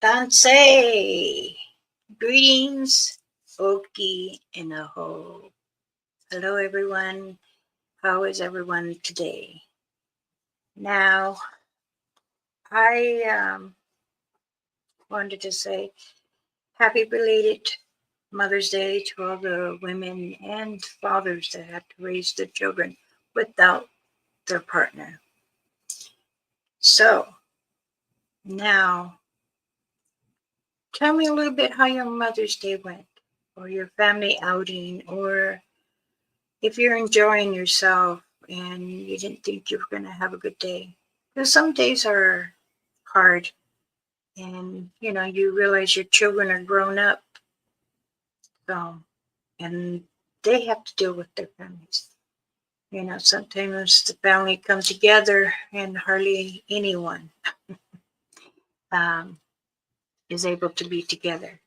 Tansei! Greetings, Oki and Aho. Hello, everyone. How is everyone today? Now, I wanted to say happy belated Mother's Day to all the women and fathers that have to raise their children without their partner. So, now, tell me a little bit how your Mother's Day went, or your family outing, or if you're enjoying yourself and you didn't think you were going to have a good day. Because some days are hard and you realize your children are grown up, so and they have to deal with their families. Sometimes the family comes together and hardly anyone um, is able to be together.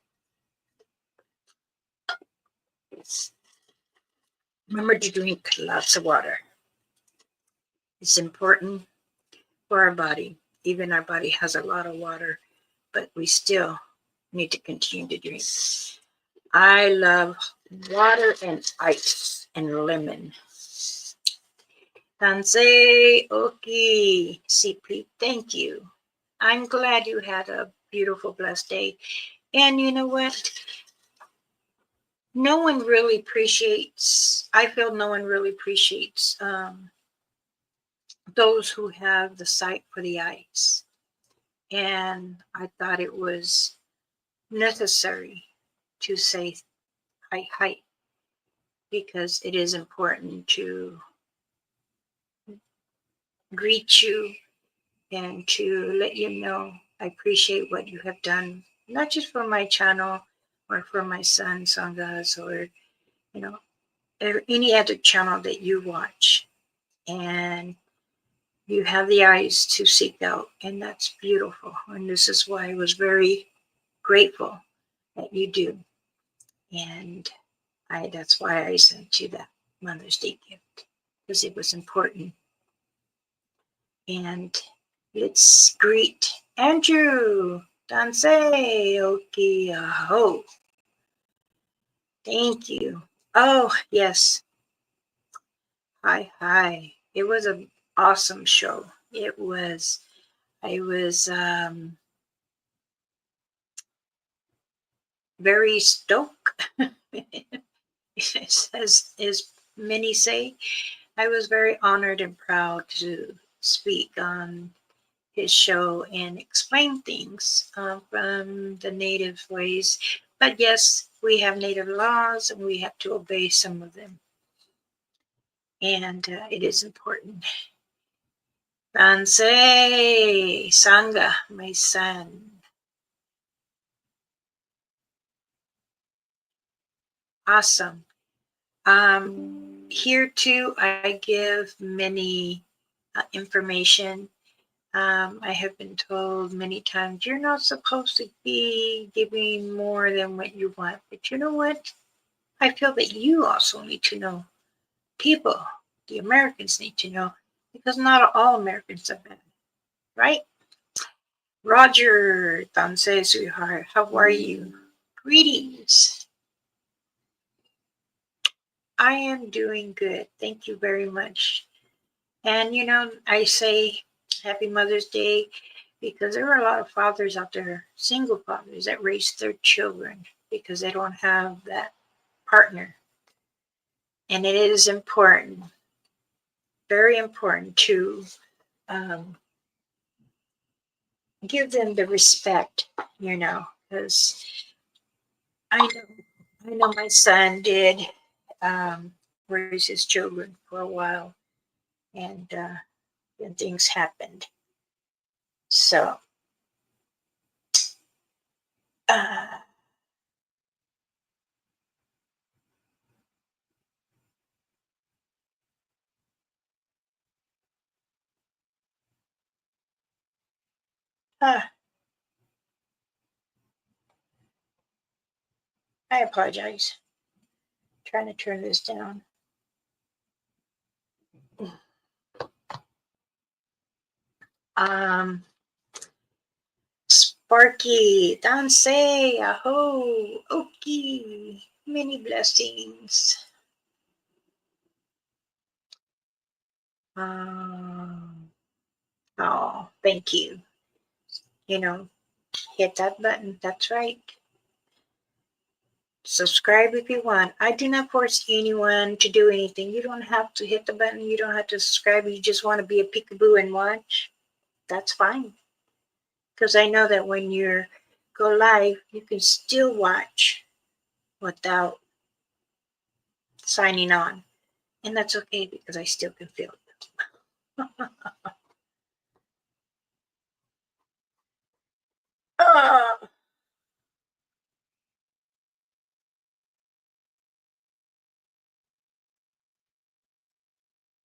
Remember to drink lots of water. It's important for our body. Even our body has a lot of water, but we still need to continue to drink. I love water and ice and lemon. Tansei Oki Sipi, thank you. I'm glad you had a beautiful, blessed day. And you know what? No one really appreciates, I feel no one really appreciates those who have the sight for the eyes. And I thought it was necessary to say hi because it is important to greet you and to let you know I appreciate what you have done, not just for my channel or for my son Sangas or any other channel that you watch, and you have the eyes to seek out, and that's beautiful. And this is why I was very grateful that you do, and that's why I sent you that Mother's Day gift, because it was important. And let's greet Andrew. Dansei Oki Aho. Thank you. Oh, yes. Hi. It was an awesome show. It was. I was very stoked, as many say. I was very honored and proud to speak on his show and explain things from the native ways. But yes, we have native laws and we have to obey some of them. And it is important. Bansei, Sangha, my son. Awesome. Here too, I give many information. I have been told many times, you're not supposed to be giving more than what you want. But you know what? I feel that you also need to know. People, the Americans need to know, because not all Americans are bad, right? Roger, Tansei, sweetheart, how are you? Greetings. I am doing good. Thank you very much. And I say Happy Mother's Day because there are a lot of fathers out there, single fathers, that raise their children because they don't have that partner. And it is important, very important, to give them the respect, because I know my son did raise his children for a while, and then things happened. So, uh, uh, I apologize. Trying to turn this down. Um, Barky, Dansei, Aho, Oki, many blessings. Oh, thank you. You know, hit that button. That's right. Subscribe if you want. I do not force anyone to do anything. You don't have to hit the button. You don't have to subscribe. You just want to be a peekaboo and watch. That's fine. Because I know that when you go live, you can still watch without signing on. And that's okay because I still can feel it.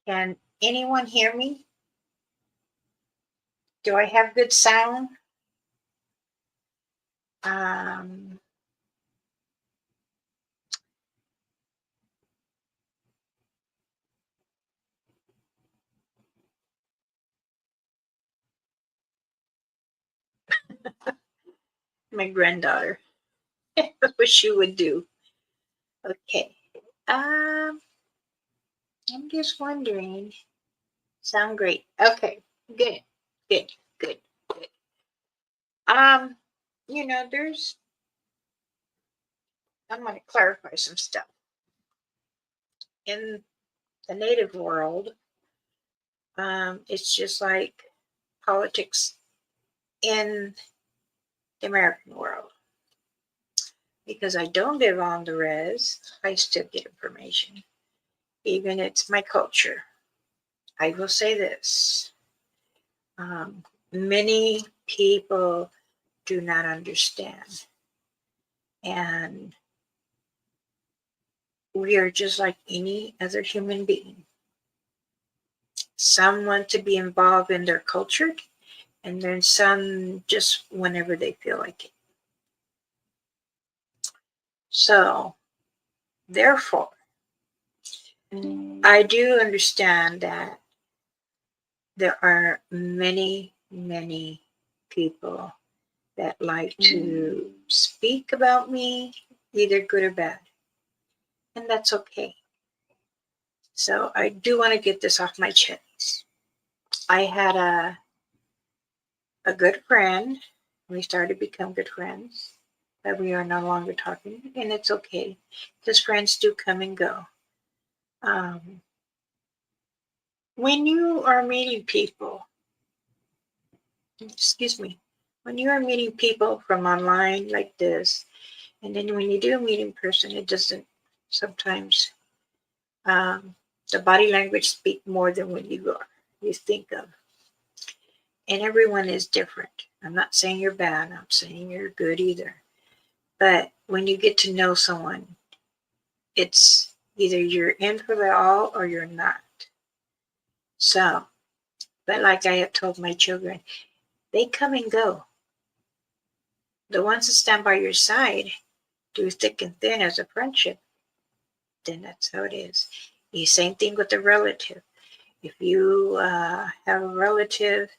Can anyone hear me? Do I have good sound? Um, my granddaughter. That's what she would do. Okay. Um, I'm just wondering. Sound great. Okay. Good. Good. Good. Good. Um, there's I'm gonna clarify some stuff. In the native world, it's just like politics in the American world. Because I don't live on the res, I still get information. Even it's my culture. I will say this. Many people do not understand. And we are just like any other human being. Some want to be involved in their culture, and then some just whenever they feel like it. So, therefore, I do understand that there are many, many people that like to speak about me, either good or bad. And that's okay. So I do want to get this off my chest. I had a good friend. We started to become good friends, but we are no longer talking, and it's okay because friends do come and go. Um, when you are meeting people, excuse me, when you are meeting people from online like this, and then when you do meet in person, it doesn't sometimes um, the body language speak more than when you think of. And everyone is different. I'm not saying you're bad. I'm saying you're good either. But when you get to know someone, it's either you're in for the all or you're not. So, but like I have told my children, they come and go. The ones that stand by your side through thick and thin as a friendship, then that's how it is. The same thing with a relative. If you have a relative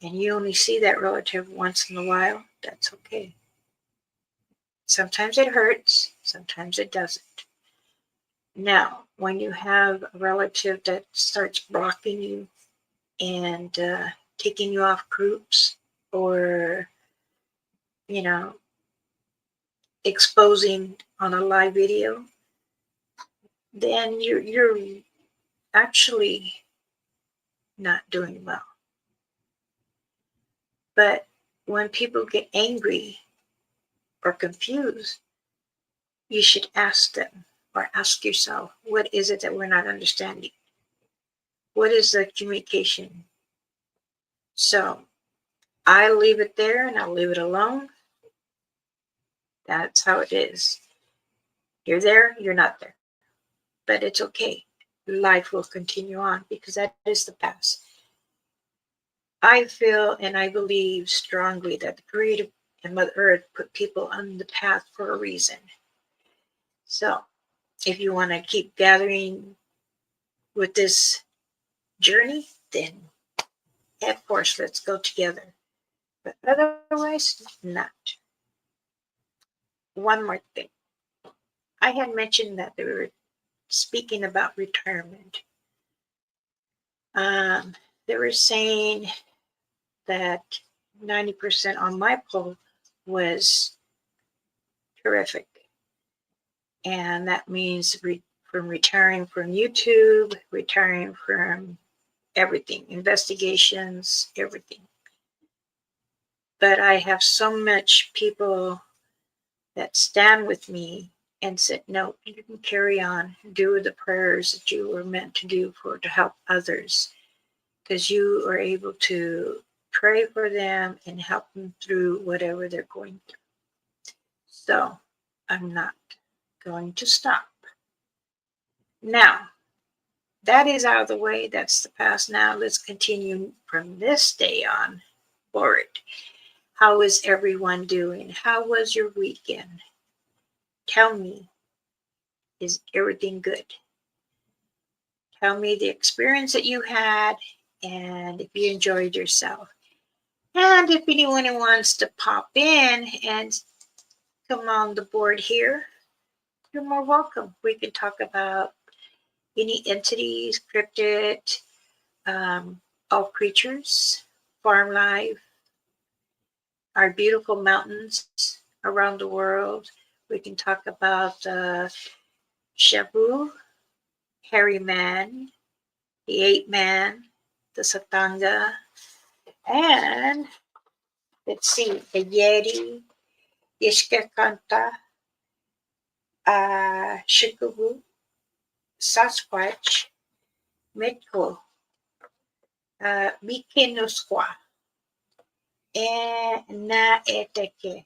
and you only see that relative once in a while, that's okay. Sometimes it hurts, sometimes it doesn't. Now, when you have a relative that starts blocking you and taking you off groups or, you know, exposing on a live video, then you're actually not doing well. But when people get angry or confused, you should ask them or ask yourself, what is it that we're not understanding? What is the communication? So I leave it there and I'll leave it alone. That's how it is. You're there, you're not there. But it's okay. Life will continue on because that is the past. I feel and I believe strongly that the Creator and Mother Earth put people on the path for a reason. So if you want to keep gathering with this journey, then of course let's go together. but otherwise, not. One more thing. I had mentioned that they were speaking about retirement. Um, they were saying that 90% on my poll was terrific. And that means from retiring from YouTube, retiring from everything, investigations, everything. But I have so much people that stand with me and said, no, you can carry on, do the prayers that you were meant to do to help others, because you are able to pray for them and help them through whatever they're going through. So I'm not going to stop. Now, that is out of the way. That's the past. Now let's continue from this day on forward. How is everyone doing? How was your weekend? Tell me, is everything good? Tell me the experience that you had and if you enjoyed yourself. And if anyone wants to pop in and come on the board here, you're more welcome. We can talk about any entities, cryptid, all creatures, farm life, our beautiful mountains around the world. We can talk about Shabu, Hairy Man, the Ape Man, the Satanga, and let's see, the Yeti, Ishkakanta, Shikubu, Sasquatch, Mitko, Mikinuskwa, and Naeteke.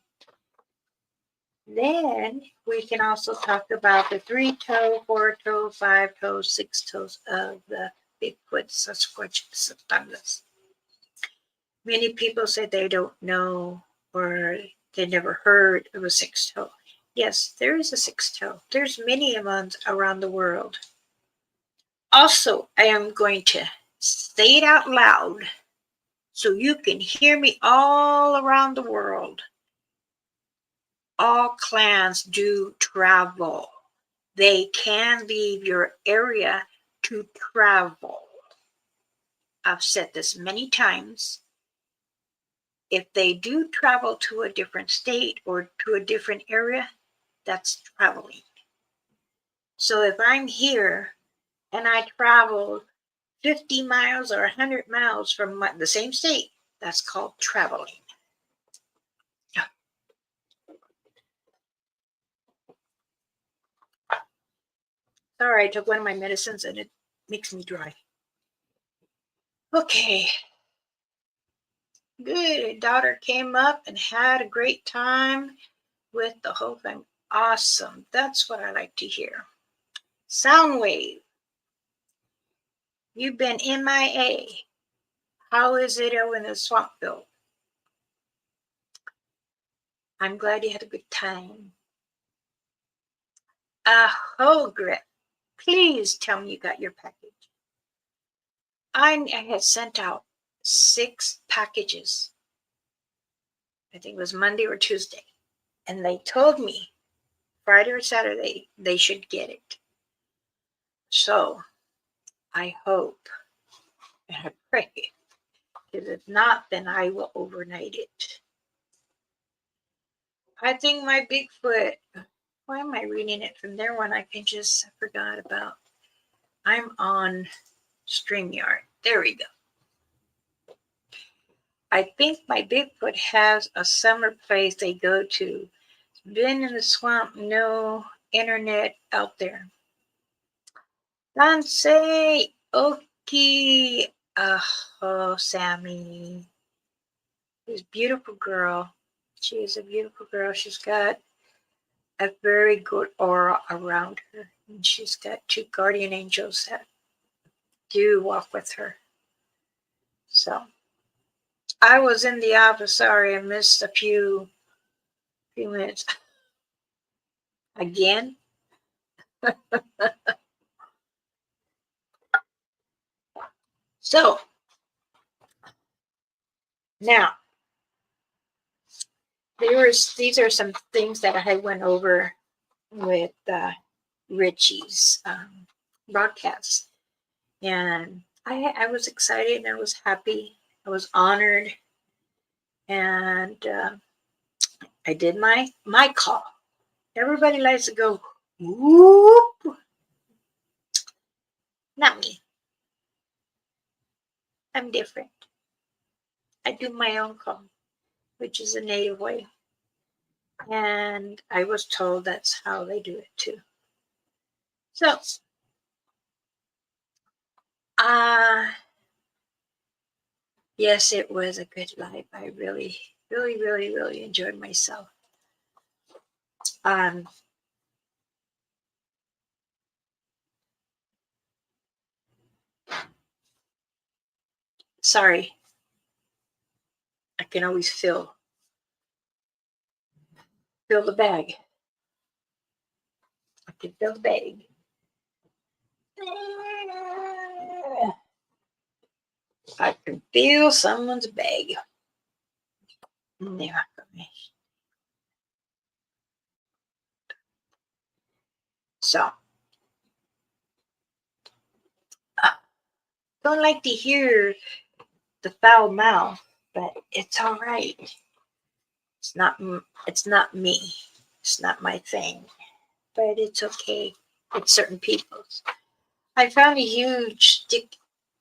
Then we can also talk about the 3-toe, 4-toe, 5-toe, 6 toes of the Bigfoot, Sasquatch, Satangas. Many people say they don't know or they never heard of a 6-toe. Yes, there is a 6-toe. There's many ones around the world. Also, I am going to say it out loud so you can hear me all around the world. All clans do travel. They can leave your area to travel. I've said this many times. If they do travel to a different state or to a different area, that's traveling. So if I'm here and I travel 50 miles or 100 miles from the same state, that's called traveling. Sorry, I took one of my medicines and it makes me dry. Okay. Good. Daughter came up and had a great time with the whole thing. Awesome. That's what I like to hear. Soundwave. You've been MIA. How is it over in the Swampville? I'm glad you had a good time. Grip. Please tell me you got your package. I had sent out 6 packages. I think it was Monday or Tuesday. And they told me Friday or Saturday they should get it. So I hope and I pray. Because if not, then I will overnight it. I think my Bigfoot, why am I reading it from there when I forgot about? I'm on StreamYard. There we go. I think my Bigfoot has a summer place they go to. Been in the swamp, no internet out there. Dansei Oki. Oh, Sammy. This beautiful girl. She is a beautiful girl. She's got a very good aura around her. And she's got 2 guardian angels that do walk with her. So I was in the office. Sorry, I missed a few minutes. Again. So now these are some things that I went over with Richie's broadcast, and I was excited and I was happy. I was honored, and I did my call. Everybody likes to go, whoop. Not me. I'm different. I do my own call, which is a native way. And I was told that's how they do it too. So, yes, it was a good life. I really, really, really, really enjoyed myself. Um, sorry, I can always feel the bag. I can feel the bag. I can feel someone's bag. There. So, don't like to hear the foul mouth, but it's all right. It's not. It's not me. It's not my thing. But it's okay. It's certain people's. I found a huge stick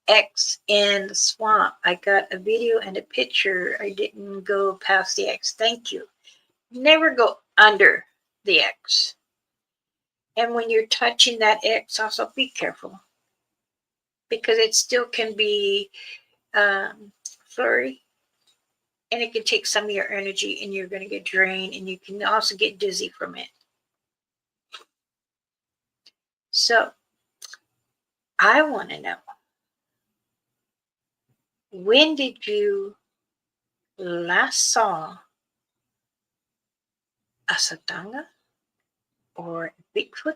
X in the swamp. I got a video and a picture. I didn't go past the X. Thank you. Never go under the X. And when you're touching that X, also be careful because it still can be flurry, and it can take some of your energy, and you're going to get drained, and you can also get dizzy from it. So I want to know, when did you last saw a Satanga or Bigfoot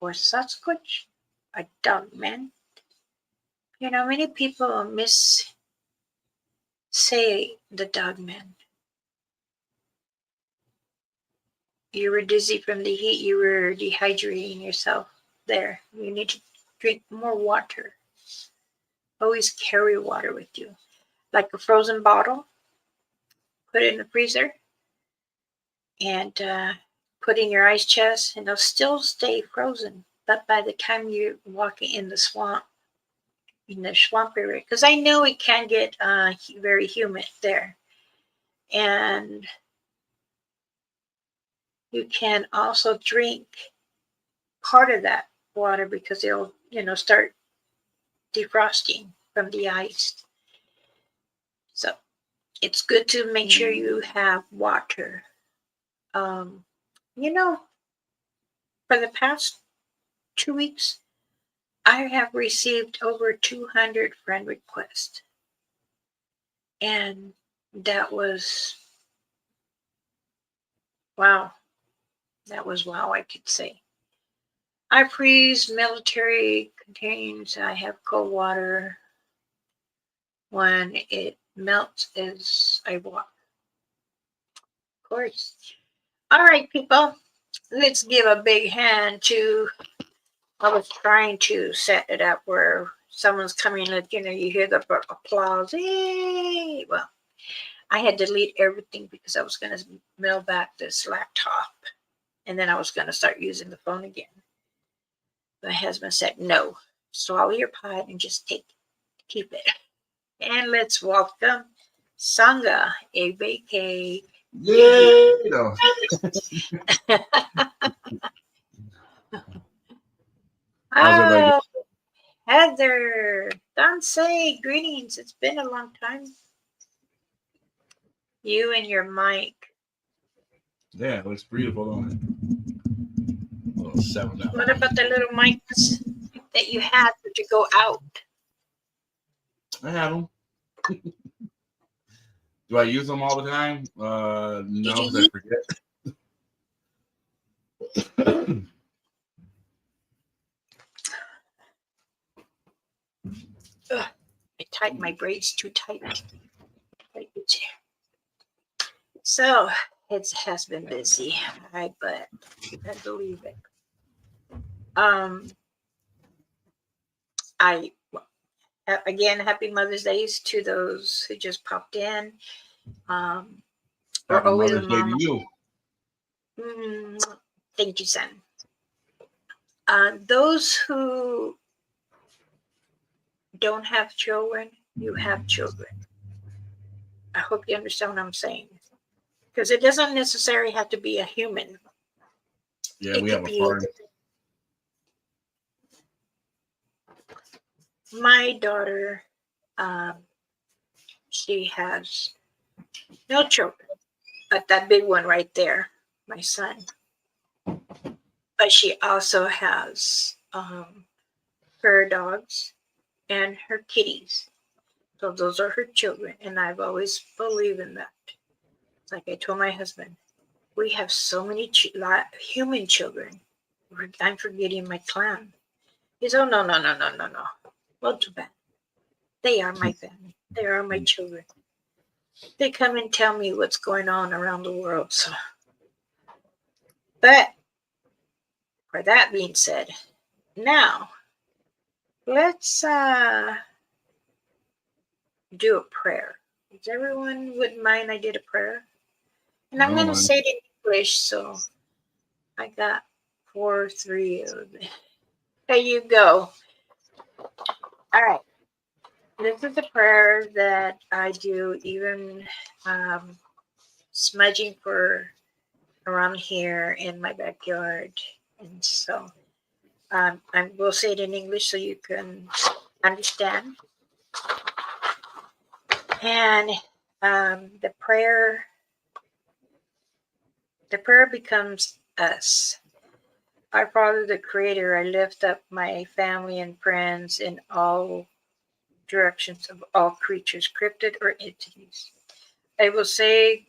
or Sasquatch, a dog man? You know, many people say the dog man. You were dizzy from the heat, you were dehydrating yourself there. You need to drink more water. Always carry water with you. Like a frozen bottle, put it in the freezer and put in your ice chest, and they'll still stay frozen. But by the time you're walking in the swamp, in the swamp area, because I know it can get very humid there, and you can also drink part of that water because it'll start defrosting from the ice. So it's good to make sure you have water. Um, you know, for the past 2 weeks, I have received over 200 friend requests. And that was wow. That was wow, I could say. I freeze military containers. I have cold water. When it melts, as I walk. Of course. All right, people. Let's give a big hand to. I was trying to set it up where someone's coming, you hear the applause. Hey! Well, I had to delete everything because I was going to mail back this laptop, and then I was going to start using the phone again. My husband said, no, swallow your pride and just keep it. And let's welcome Sangha, ABK. Yeah. No. How's everybody doing? Heather, Dansei, greetings. It's been a long time. You and your mic. Yeah, it looks beautiful, don't it? A little 7 down. What about the little mics that you had to go out? I have them. Do I use them all the time? No, because I forget. Ugh, I tied my braids too tight. So it has been busy, but I believe it. I again, happy Mother's Day to those who just popped in. We're Happy always a Mother's Day to mama. you. Thank you, son. Those who don't have children, you have children. I hope you understand what I'm saying. Because it doesn't necessarily have to be a human. Yeah, It we could have a be party. my daughter. She has no children, but that big one right there, my son. But she also has her dogs and her kitties. So those are her children, and I've always believed in that. Like I told my husband, we have so many human children. I'm forgetting my clan. He said, "Oh no, no, no, no, no, no. Well, too bad. They are my family. They are my children. They come and tell me what's going on around the world." So, but for that being said, now let's do a prayer. Does everyone wouldn't mind I did a prayer? And I'm No, going to man. say it in English, so I got 4, 3 of it. There you go. All right. This is a prayer that I do even smudging for around here in my backyard. And so I will say it in English so you can understand. And the prayer becomes us. Our Father, the Creator, I lift up my family and friends in all directions of all creatures, cryptid or entities. I will say,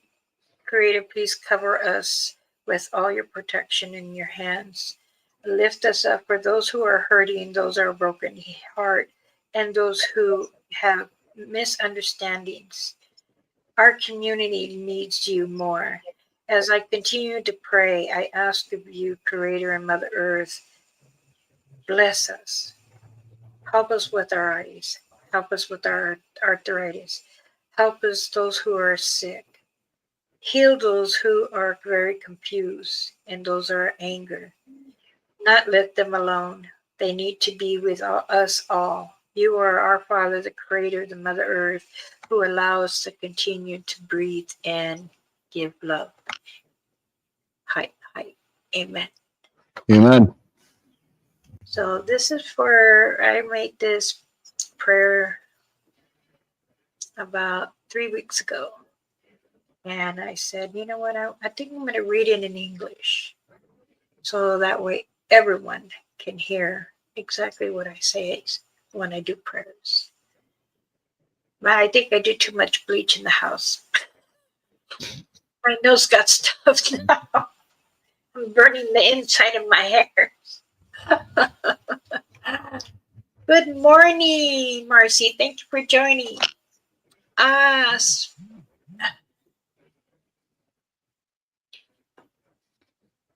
Creator, please cover us with all your protection in your hands. Lift us up for those who are hurting, those who are broken heart, and those who have misunderstandings. Our community needs you more. As I continue to pray, I ask of you, Creator and Mother Earth, bless us. Help us with our eyes. Help us with our arthritis. Help us, those who are sick. Heal those who are very confused and those who are angry. Not let them alone. They need to be with us all. You are our Father, the Creator, the Mother Earth, who allow us to continue to breathe and give love. Hi, hi. Amen. Amen. So this is for, I made this prayer about 3 weeks ago. And I said, you know what, I think I'm going to read it in English. So that way everyone can hear exactly what I say when I do prayers. But I think I did too much bleach in the house. My nose got stuffed now. I'm burning the inside of my hair. Good morning, Marcy. Thank you for joining us.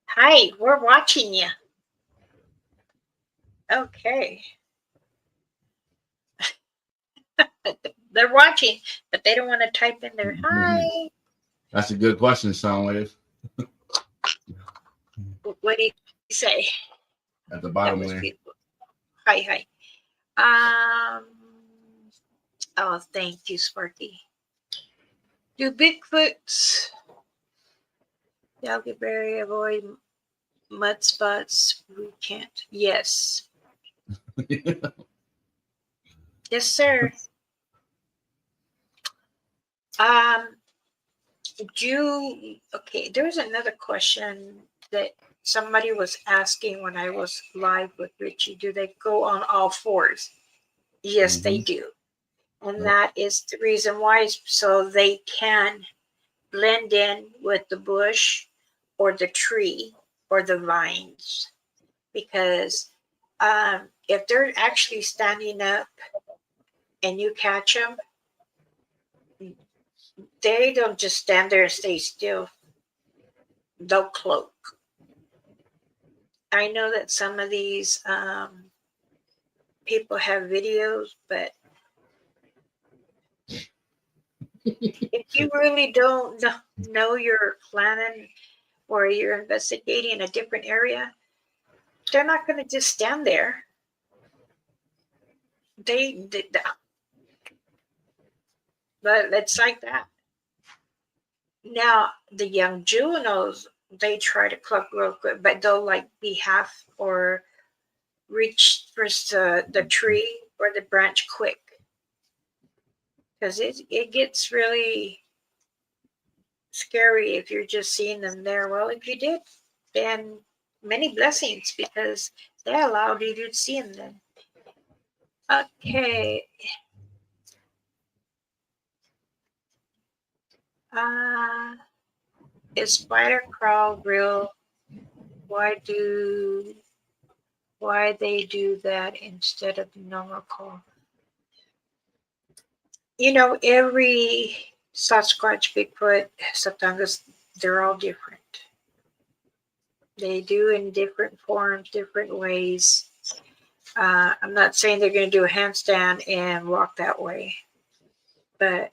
Hi, we're watching you. Okay. They're watching, but they don't want to type in their hi. That's a good question, Soundwave. What do you say? At the That bottom was there. beautiful. Hi, hi. Oh, thank you, Sparky. Do Bigfoots, Elderberry avoid mud spots? We can't. Yes. Yes, sir. Um, okay, there was another question that somebody was asking when I was live with Richie. Do they go on all fours? Yes, they do. And that is the reason why, so they can blend in with the bush or the tree or the vines. Because if they're actually standing up and you catch them, They don't just stand there and stay still. They'll cloak. I know that some of these people have videos, but if you really don't know you're planning or you're investigating a different area, they're not going to just stand there. But it's like that. Now, the young juveniles, they try to cluck real quick, but they'll like be half or reach first the tree or the branch quick because it gets really scary if you're just seeing them there. Well, if you did, then many blessings because they allowed you to see them. Okay. Uh, is spider crawl real? Why they do that instead of normal crawl? You know, every Sasquatch, Bigfoot, Satangas, they're all different. They do in different forms, different ways. I'm not saying they're going to do a handstand and walk that way, but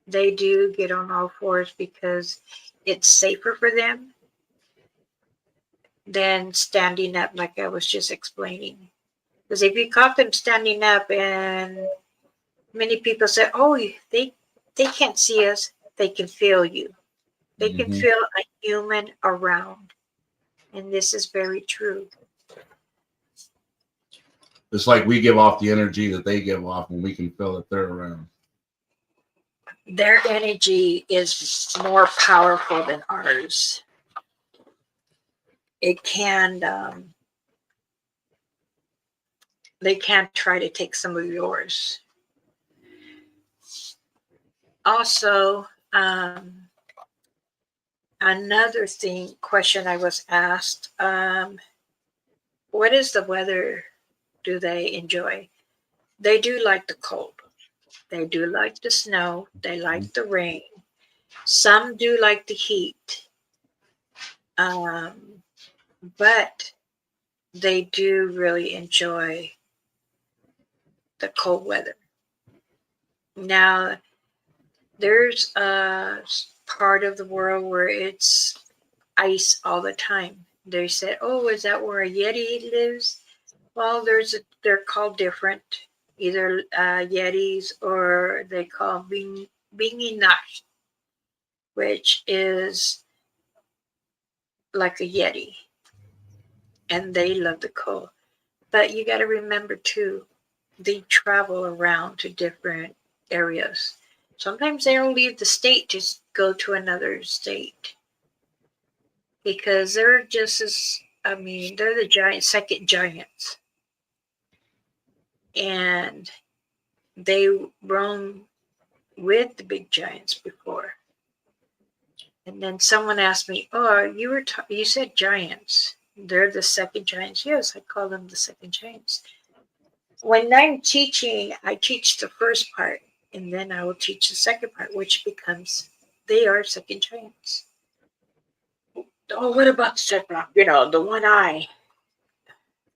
they do get on all fours because it's safer for them than standing up, like I was just explaining. Because if you caught them standing up, and many people say, "Oh, they can't see us; they can feel you. They can feel a human around," and this is very true. It's like we give off the energy that they give off when we can feel that they're around. Their energy is more powerful than ours. It can, they can try to take some of yours. Also, another question I was asked, what is the weather do they enjoy? They do like the cold. They do like the snow. They like the rain. Some do like the heat. But they do really enjoy the cold weather. Now, there's a part of the world where it's ice all the time. They said, "Oh, is that where a Yeti lives?" Well, they're called different, either Yetis or they call Binginash, which is like a Yeti, and they love the cold. But you got to remember too, they travel around to different areas. Sometimes they don't leave the state to go to another state because they're just as, I mean, they're the second giants. And they roam with the big giants before. And then someone asked me, "Oh, you said giants. They're the second giants." Yes, I call them the second giants. When I'm teaching, I teach the first part, and then I will teach the second part, which becomes they are second giants. Oh, what about the second? You know, the one eye.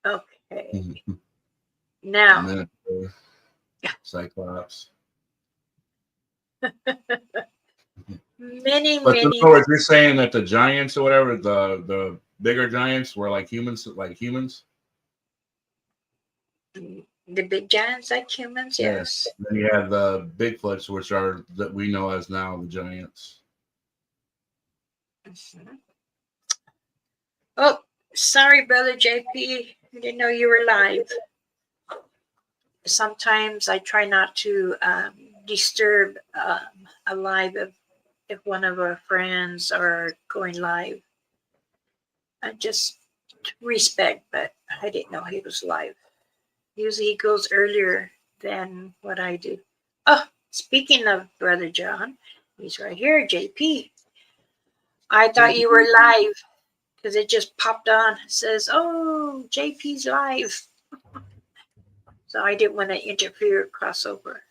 Okay. Now, Cyclops. many, But in many. other words, you're saying that the giants or whatever, the bigger giants were like humans, The big giants like humans, yes. Then you have the Bigfoots, which are that we know as now the giants. Mhm. Oh, sorry, brother JP. I didn't know you were live. Sometimes I try not to disturb a live if one of our friends are going live. I just respect, but I didn't know he was live. Usually he goes earlier than what I do. Oh, speaking of Brother John, he's right here, JP. I thought you were live because it just popped on. It says, "Oh, JP's live." So I didn't want to interfere, crossover.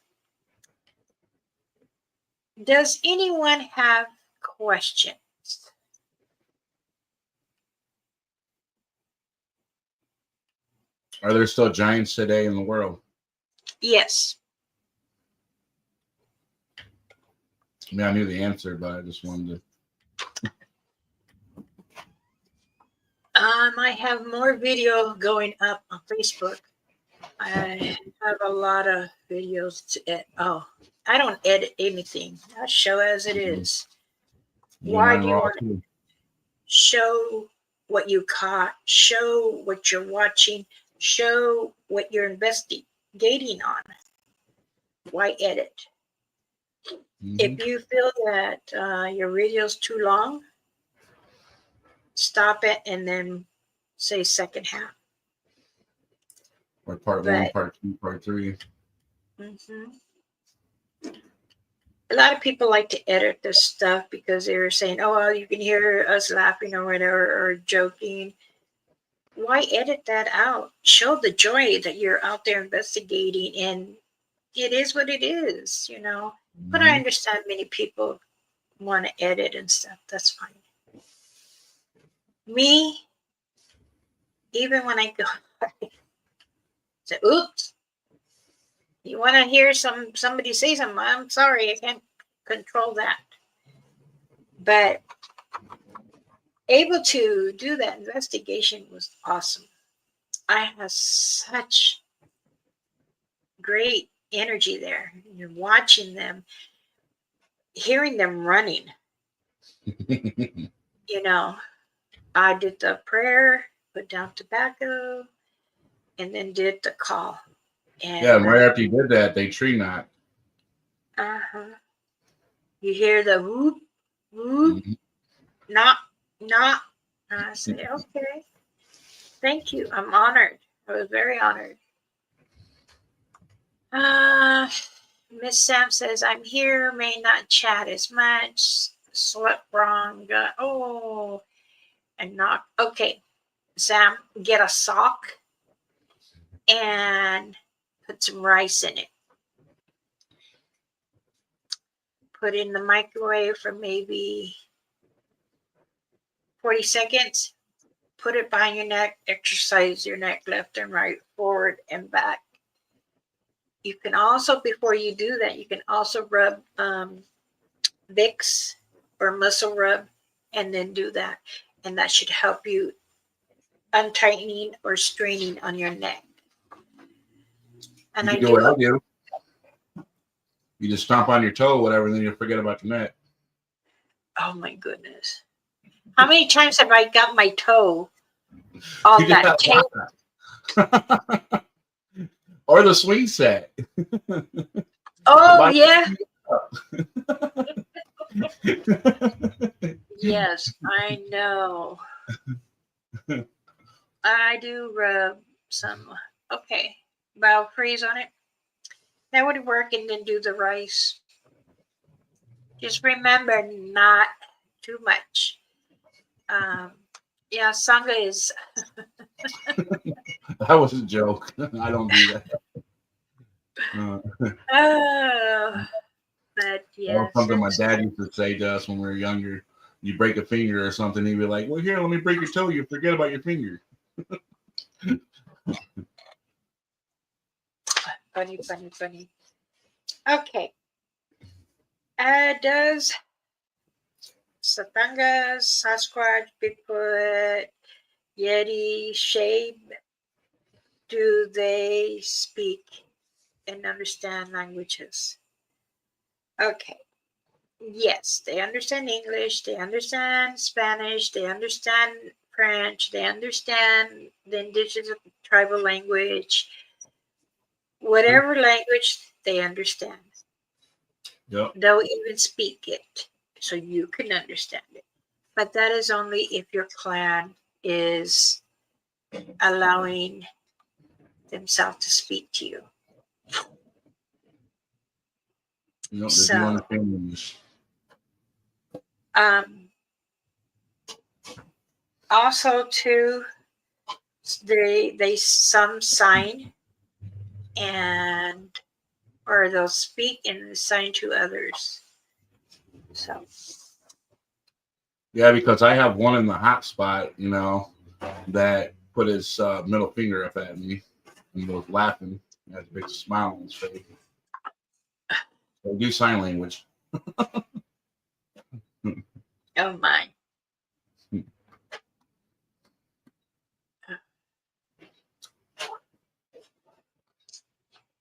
Does anyone have questions? Are there still giants today in the world? Yes. I mean, I knew the answer, but I just wanted to. I have more video going up on Facebook. I have a lot of videos to edit. Oh, I don't edit anything. I show as it is. Do Why mine do you raw want to too. show what you caught? Show what you're watching. Show what you're investigating on. Why edit? If you feel that your video is too long, stop it and then say second half. Or part 1, part 2, part 3. A lot of people like to edit this stuff because they're saying, oh, well, you can hear us laughing or whatever, or joking. Why edit that out? Show the joy that you're out there investigating, and it is what it is, you know. But I understand many people want to edit and stuff. That's fine. Me, even when I go, say, oops, you want to hear somebody say something? I'm sorry, I can't control that. But able to do that investigation was awesome. I have such great energy there. You're watching them, hearing them running. You know, I did the prayer, put down tobacco, and then did the call. And Yeah, and right after you did that, they tree knot. You hear the whoop, whoop, knock, knock. And I say, okay, thank you. I'm honored. I was very honored. Miss Sam says, I'm here, may not chat as much. Slept wrong. Oh, and knock. Okay, Sam, get a sock and put some rice in it. Put it in the microwave for maybe 40 seconds. Put it behind your neck. Exercise your neck left and right, forward and back. You can also, before you do that, you can also rub Vicks or muscle rub and then do that. And that should help you untightening or straining on your neck. And you do what I do. You just stomp on your toe, whatever, and then you'll forget about your neck. Oh my goodness. How many times have I got my toe on that table? Or the swing set. Oh, yeah. Yes, I know. I do rub some, okay, freeze on it. That would work, and then do the rice. Just remember, not too much. Yeah, sangha is. That was a joke. I don't do that. But yeah. That was something my dad used to say to us when we were younger. You break a finger or something, he'd be like, well, here, let me break your toe. You forget about your finger. Funny. Okay. Does Satanga, Sasquatch, Bigfoot, Yeti, Shape, do they speak and understand languages? Okay. Yes, they understand English, they understand Spanish, they understand French, they understand the indigenous tribal language. Whatever language they understand. Yep. They'll even speak it so you can understand it. But that is only if your clan is allowing themselves to speak to you. Yep, So, they do understand English. Also, too, they some sign and or they'll speak and sign to others. So, Yeah, because I have one in the hot spot, that put his middle finger up at me and he was laughing. He had a big smile on his face. So do sign language. oh my.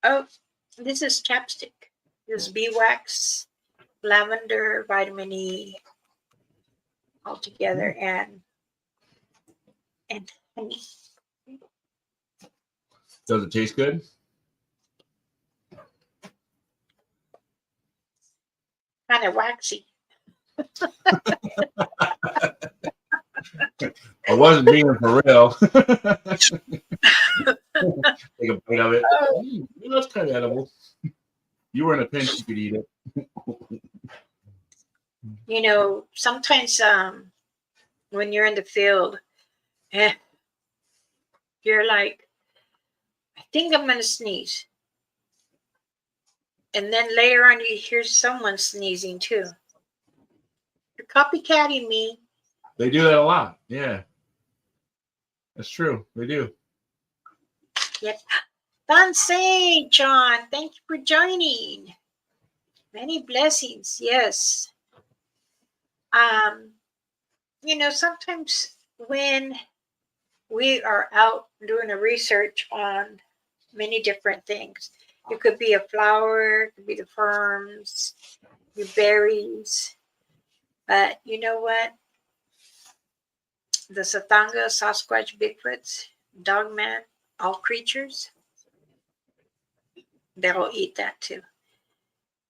Oh, this is chapstick. This is beeswax, lavender, vitamin E, all together, and honey. Does it taste good? Kind of waxy. I wasn't being for real. Take a bite of it. Oh, That's kind of edible. You were in a pinch, you could eat it. sometimes when you're in the field, eh, you're like, I think I'm gonna sneeze, and then later on you hear someone sneezing too. You're copycatting me. They do that a lot. Yeah, that's true. They do. Yep. Fancy, John. Thank you for joining. Many blessings. Yes. Um, sometimes when we are out doing a research on many different things, it could be a flower, it could be the ferns, your berries. But you know what? The Satanga, Sasquatch, Bigfoots, Dogman, all creatures, they'll eat that too.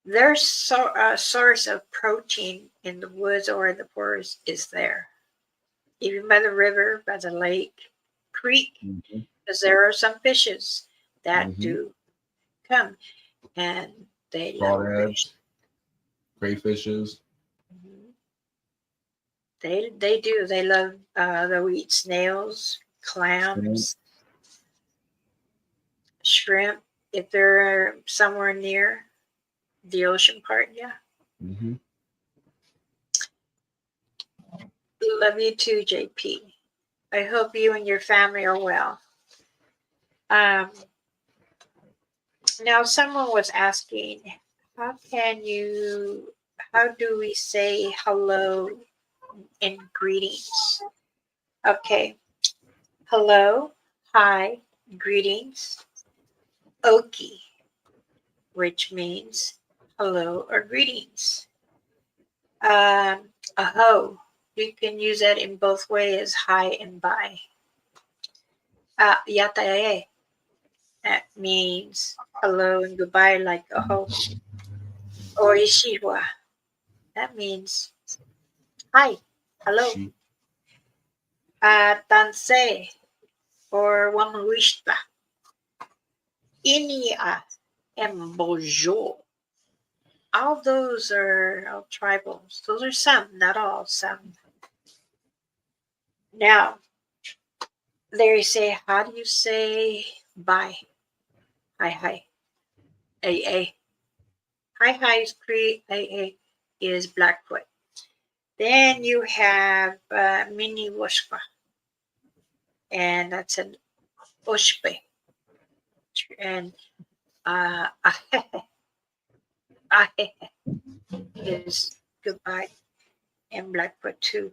Their source of protein in the woods or in the forest is there, even by the river, by the lake, creek, Mm-hmm. because there are some fishes that Mm-hmm. do come and they love fish. Crawdads, crayfishes. Mhm. They do. They love. They'll eat snails, Shrimp. clams, shrimp if they're somewhere near the ocean part. Yeah. Mm-hmm. Love you too, JP. I hope you and your family are well. Um, Now, someone was asking, how can you, how do we say hello in greetings? Okay. Hello, hi, greetings. Oki, which means hello or greetings. Aho, you can use that in both ways, hi and bye. Yatae, that means hello and goodbye, like aho. Oishiwa, that means hi, hello. Sheep. Tanse, or Wamuishta. Inia and Bojo. All those are all tribals. Those are some, not all, some. Now, they say, how do you say bye? Hi, hi. A. Hi, hi is Cree. A is Blackfoot. Then you have Mini Washpa, and that's an Oshpe. And uh, is goodbye, and Blackfoot too.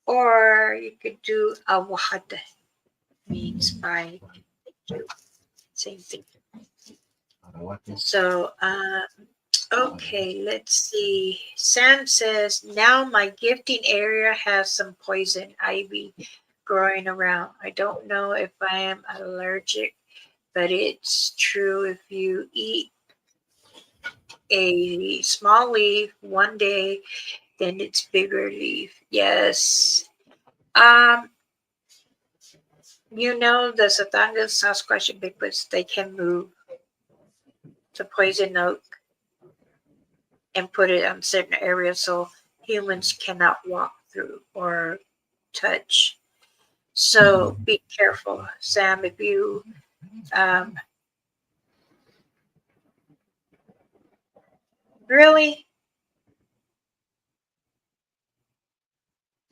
Or you could do awahad, means bye, thank you, same thing. So, okay, let's see. Sam says, now my gifting area has some poison ivy growing around. I don't know if I am allergic, but it's true if you eat a small leaf one day, then it's bigger leaf. Yes. Um, the Satangas, Sasquatch, and Bigfoots, they can move the poison oak and put it on certain areas so humans cannot walk through or touch. So be careful, Sam. If you um, really,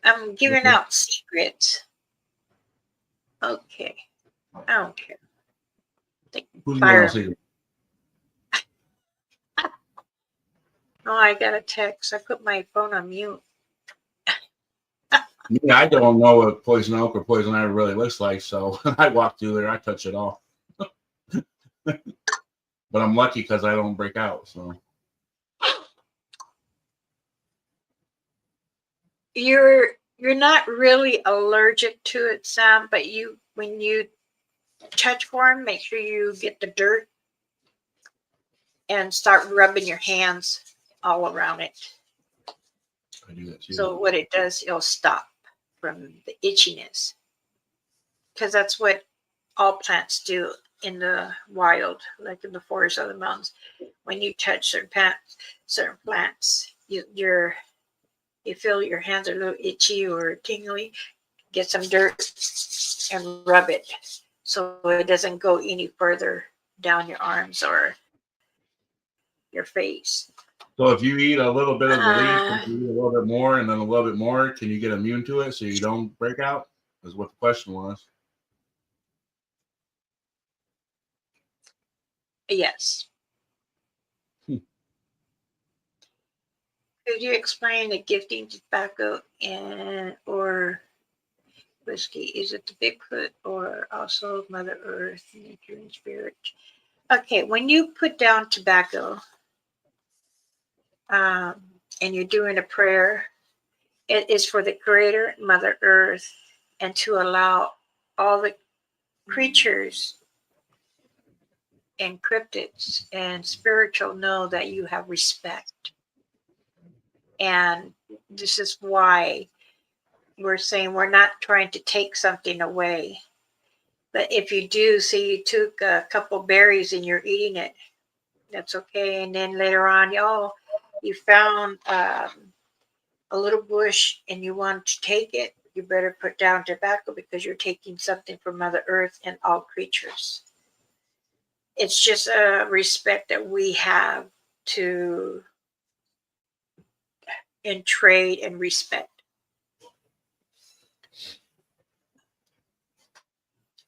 I'm giving Okay. out secrets. Okay. I don't care. They can Who's giving out fire me. secrets? Oh, I got a text. I put my phone on mute. Me, I don't know what poison oak or poison ivy really looks like, so when I walk through there, I touch it off. But I'm lucky because I don't break out. So You're not really allergic to it, Sam, but when you touch one, make sure you get the dirt and start rubbing your hands all around it. I do that too. So what it does, it'll stop from the itchiness. Because that's what all plants do in the wild, like in the forest or the mountains. When you touch certain plants, you feel your hands are a little itchy or tingly. Get some dirt and rub it so it doesn't go any further down your arms or your face. So if you eat a little bit of the leaf and Uh, you eat a little bit more and then a little bit more, can you get immune to it so you don't break out? Is what the question was. yes. Hmm. Could you explain the gifting tobacco and or whiskey? Is it the Bigfoot or also Mother Earth, nature and spirit? Okay, when you put down tobacco um, and you're doing a prayer, it is for the Creator, Mother Earth, and to allow all the creatures and cryptids and spiritual know that you have respect. And this is why we're saying we're not trying to take something away. But if you do, say you took a couple berries and you're eating it, that's okay. And then later on, you found a little bush and you want to take it, you better put down tobacco because you're taking something from Mother Earth and all creatures. It's just a respect that we have to and trade and respect.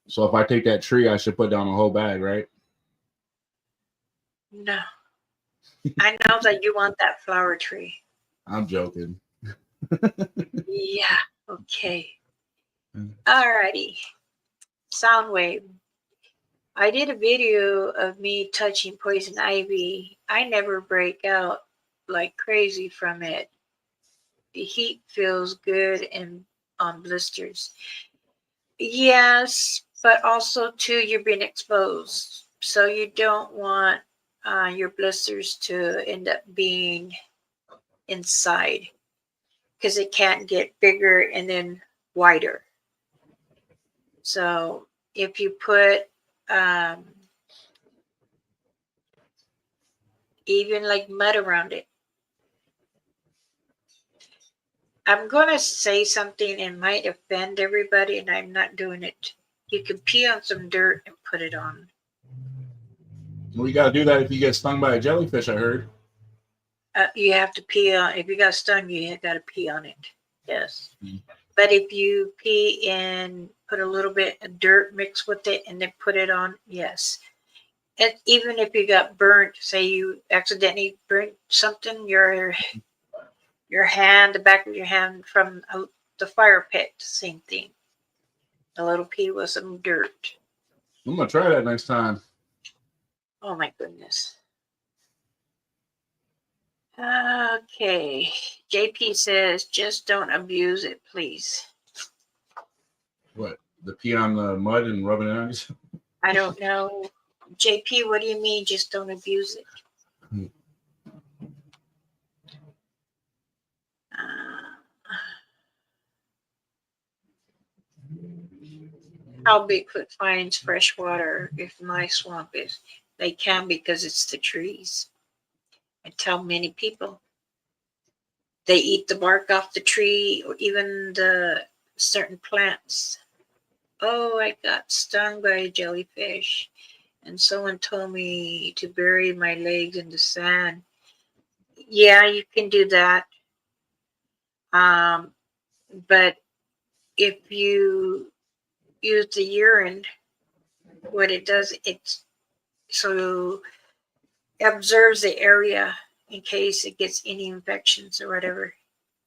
So if I take that tree, I should put down a whole bag, right? No, I know that you want that flower tree. I'm joking. Yeah, okay. Alrighty. Soundwave. I did a video of me touching poison ivy. I never break out like crazy from it. The heat feels good and on blisters. Yes, but also too you're being exposed, so you don't want your blisters to end up being inside because it can't get bigger and then wider. So if you put um, even like mud around it, I'm gonna say something and might offend everybody, and I'm not doing it. You can pee on some dirt and put it on. Well, you got to do that if you get stung by a jellyfish, I heard. You have to pee on. If you got stung, you got to pee on it. Yes. Mm. But if you pee and put a little bit of dirt mixed with it and then put it on, yes. And even if you got burnt, say you accidentally burnt something, your hand, the back of your hand from the fire pit, same thing. A little pee with some dirt. I'm gonna try that next time. Oh my goodness. Okay. JP says, just don't abuse it, please. What? The pee on the mud and rubbing it on yourself? I don't know. JP, what do you mean, just don't abuse it? How Bigfoot finds fresh water if my swamp is. They can because it's the trees. I tell many people they eat the bark off the tree or even the certain plants. Oh, I got stung by a jellyfish, and someone told me to bury my legs in the sand. Yeah, you can do that. Um, But if you use the urine, what it does, it's so it observes the area in case it gets any infections or whatever,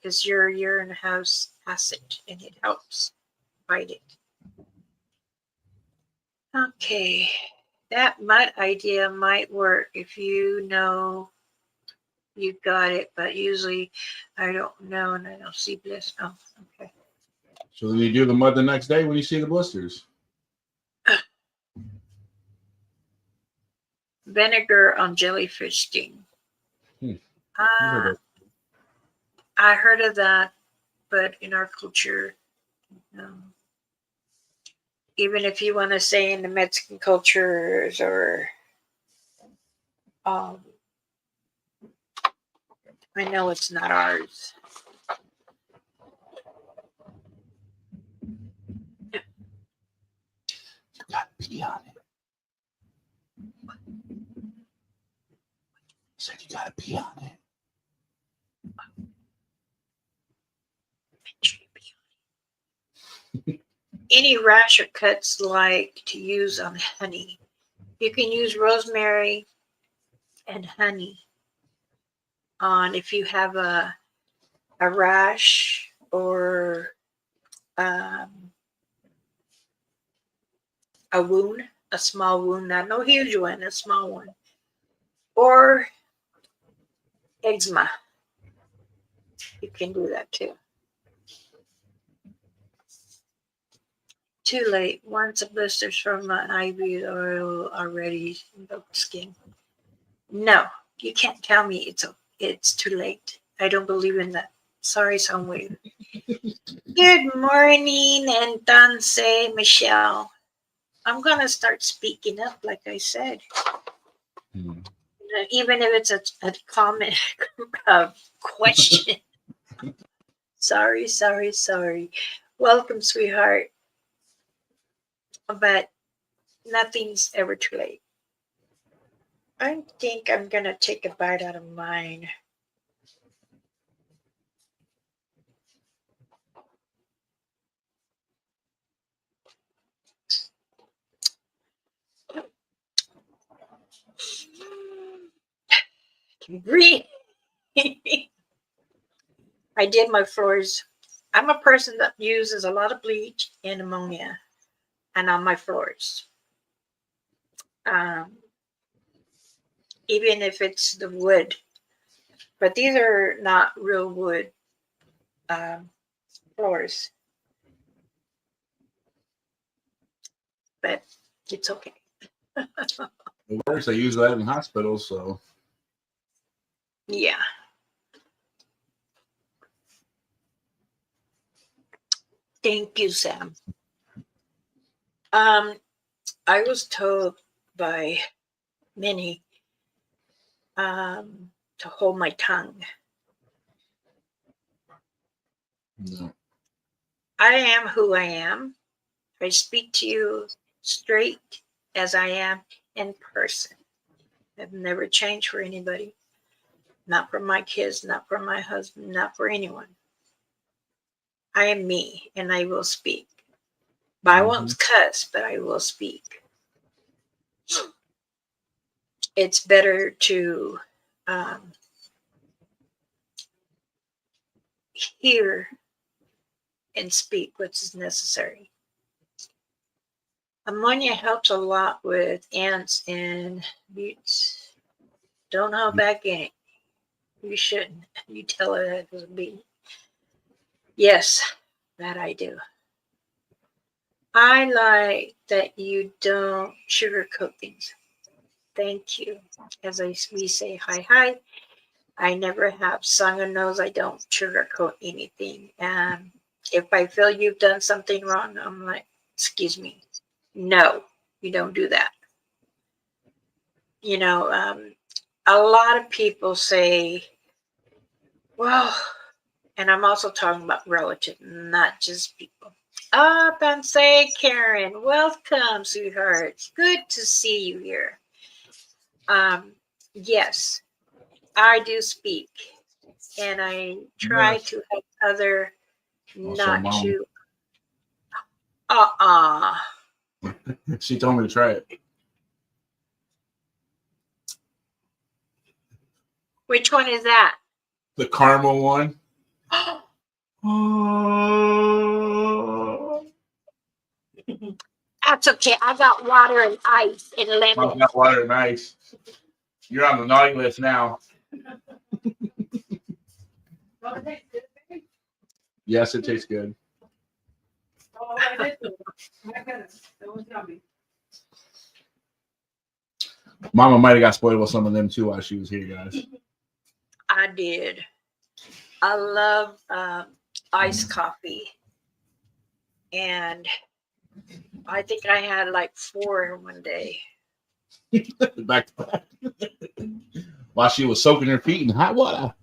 because your urine has acid and it helps fight it. Okay, that mud idea might work if you know you got it, but usually I don't know and I don't see bliss. Oh, okay. So then you do the mud the next day when you see the blisters. Vinegar on jellyfish sting. Hmm. I heard of that, but in our culture, even if you want to say in the Mexican cultures or um, I know it's not ours. You got to pee on it. I said you got to pee on it. Any rash or cuts like to use on honey. You can use rosemary and honey on if you have a rash or a wound, a small wound, not no huge one, a small one, or eczema. You can do that too. Too late. Once the blisters from an IV oil already in the skin. No, you can't tell me it's too late. I don't believe in that. Sorry, Soundwave. Good morning, and Danse Michelle. I'm gonna start speaking up, like I said. Even if it's a comment question. Sorry. Welcome, sweetheart. But nothing's ever too late. I think I'm gonna take a bite out of mine. Breathe. I did my floors. I'm a person that uses a lot of bleach and ammonia, and on my floors. Um, even if it's the wood, but these are not real wood floors. But it's okay. It works. I use that in hospitals, so. Yeah. Thank you, Sam. I was told by many to hold my tongue. No. I am who I am. I speak to you straight as I am in person. I've never changed for anybody. Not for my kids, not for my husband, not for anyone. I am me and I will speak. But I won't cuss, but I will speak. It's better to hear and speak what's necessary. Ammonia helps a lot with ants and beets. Don't hold back any. You shouldn't. You tell her that was a bee. Yes, that I do. I like that you don't sugarcoat things. Thank you. As we say hi. I never have. Sangha knows I don't sugarcoat anything. And if I feel you've done something wrong, I'm like, excuse me. No, you don't do that. You know, a lot of people say, well, and I'm also talking about relatives, not just people. Up and say, Karen, welcome, sweetheart. Good to see you here. Yes, I do speak, and I try to help other Also, Not mom, too. Uh-uh. she told me to try it. Which one is that? The caramel one. That's okay. I got water and ice and Mom's lemon. got water and ice. You're on the naughty list now. Yes, it tastes good. Mama might have got spoiled with some of them too while she was here, guys. I did. I love iced coffee. And I think I had like 4 in one day. Back to back. While she was soaking her feet in hot water.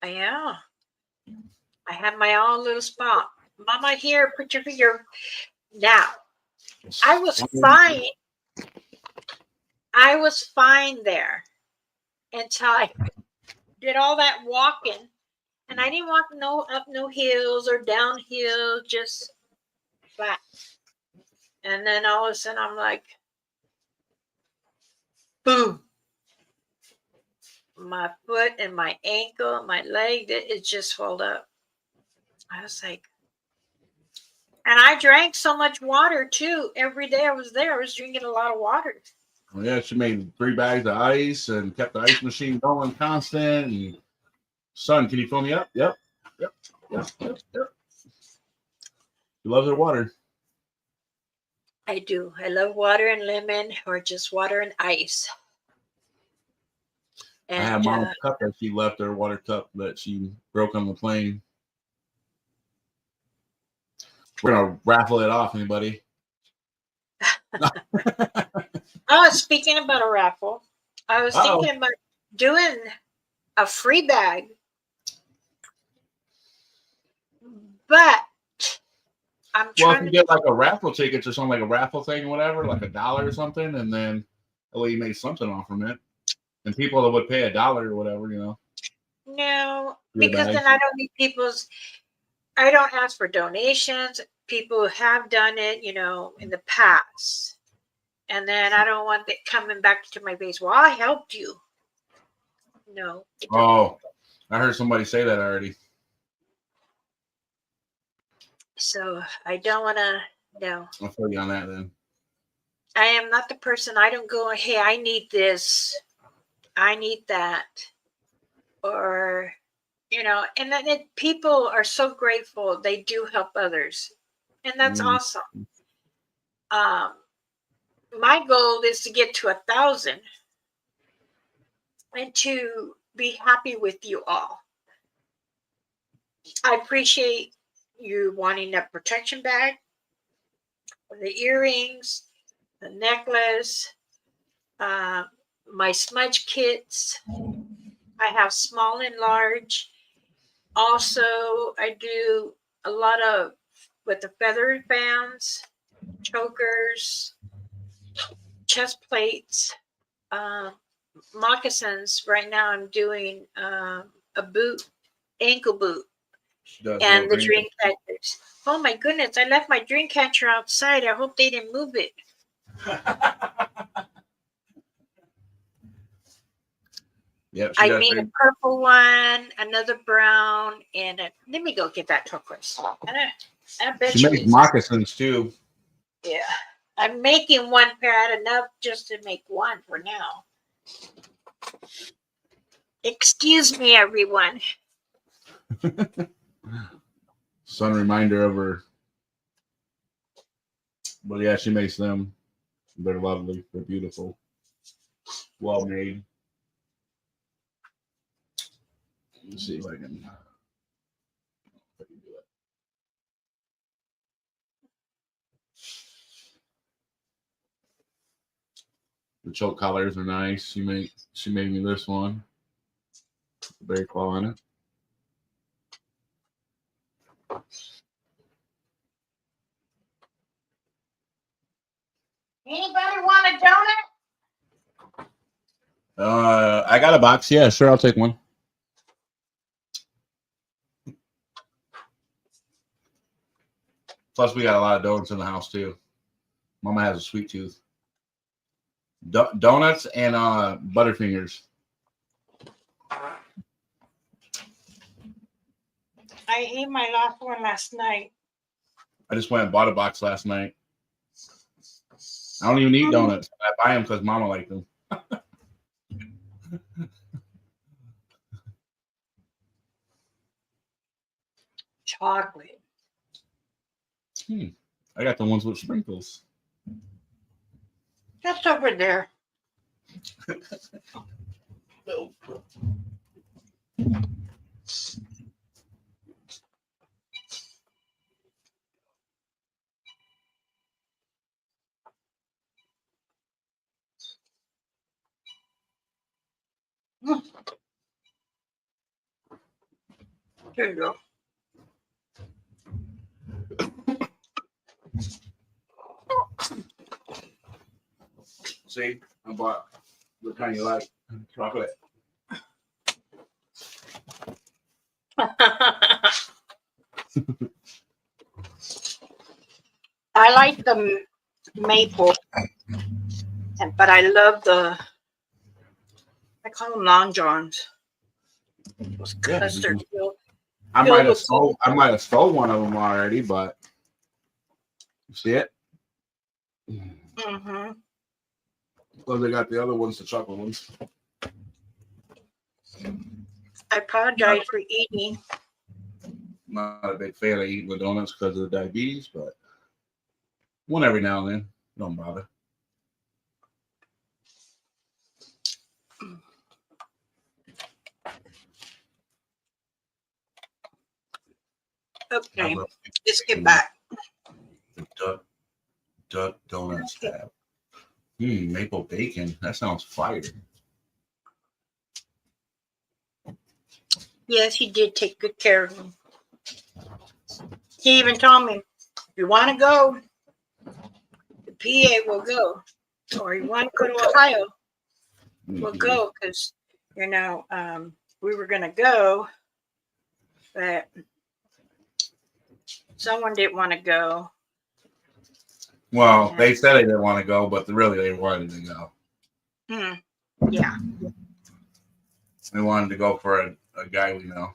Yeah. I had my own little spot. Mama, here, put your finger. Now, I was fine. I was fine there until I did all that walking. And I didn't walk up no hills or down hills, just flat. And then all of a sudden I'm like, boom. My foot and my ankle, my leg, it just swelled up. I was like, and I drank so much water too. Every day I was there, I was drinking a lot of water. Oh, yeah, she made 3 bags of ice and kept the ice machine going constant. And son, can you fill me up? Yep. She loves her water. I do. I love water and lemon or just water and ice. I have And Mama's cup that she left, her water cup that she broke on the plane. We're gonna raffle it off, anybody? speaking about a raffle, I was Uh-oh. thinking about doing a free bag, but I'm Well, if trying you to. get like a raffle tickets or something, like a raffle thing or whatever, like $1 or something, and then you make something off from it. And people that would pay $1 or whatever, No, Free because bags. then I don't need people's. I don't ask for donations. People have done it, in the past. And then I don't want it coming back to my face. Well, I helped you. No. Oh, I heard somebody say that already. So I don't want to. No. I'll feel you on that then. I am not the person. I don't go, hey, I need this. I need that. Or, and then people are so grateful. They do help others. And that's awesome. My goal is to get to 1,000 and to be happy with you all. I appreciate you wanting that protection bag, the earrings, the necklace, my smudge kits. I have small and large. Also, I do a lot of with the feather bands, chokers, chest plates, moccasins. Right now, I'm doing a boot, ankle boot, and the drink catchers. Oh my goodness! I left my drink catcher outside. I hope they didn't move it. Yep, I made a purple one, another brown, and let me go get that turquoise. And I bet she makes moccasins too. Yeah, I'm making one pair. I had enough just to make one for now. Excuse me, everyone. Some reminder of her. But yeah, she makes them. They're lovely. They're beautiful. Well made. Let's see if I can. The choke collars are nice. She made me this one. Bear claw on it. Anybody want a donut? I got a box. Yeah, sure, I'll take one. Plus, we got a lot of donuts in the house too. Mama has a sweet tooth. Donuts and Butterfingers. I ate my last one last night. I just went and bought a box last night. I don't even eat donuts. I buy them because Mama liked them. Chocolate. I got the ones with sprinkles. That's over there. Here you go. See, I bought the kind you like chocolate. I like the maple, but I love I call them long johns. Those custard filled. I might have stole one of them already, but you see it? Mm-hmm. Well, they got the other ones, the chocolate ones. I apologize for eating. Not a big fan of eating the donuts because of the diabetes, but one every now and then. Don't bother. Okay, let's get back. The duck donuts have maple bacon. That sounds fire. Yes, he did take good care of me. He even told me, if you want to go, the PA will go. Or you want to go to Ohio, we'll go. Because, we were going to go, but someone didn't want to go. Well, they said they didn't want to go, but really they wanted to go. Yeah. They wanted to go for a guy we know.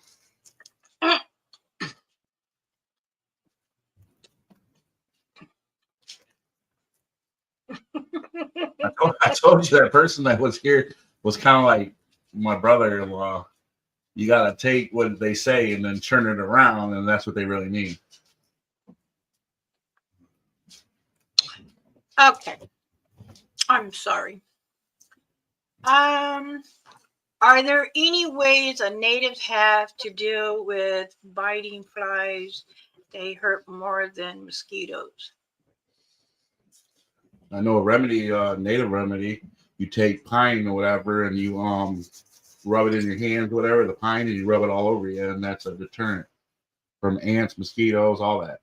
I told you that person that was here was kind of like my brother-in-law. You got to take what they say and then turn it around, and that's what they really mean. Okay. I'm sorry. Are there any ways a natives have to deal with biting flies? They hurt more than mosquitoes. I know a remedy, native remedy. You take pine or whatever, and you rub it in your hands, whatever the pine, and you rub it all over you, and that's a deterrent from ants, mosquitoes, all that.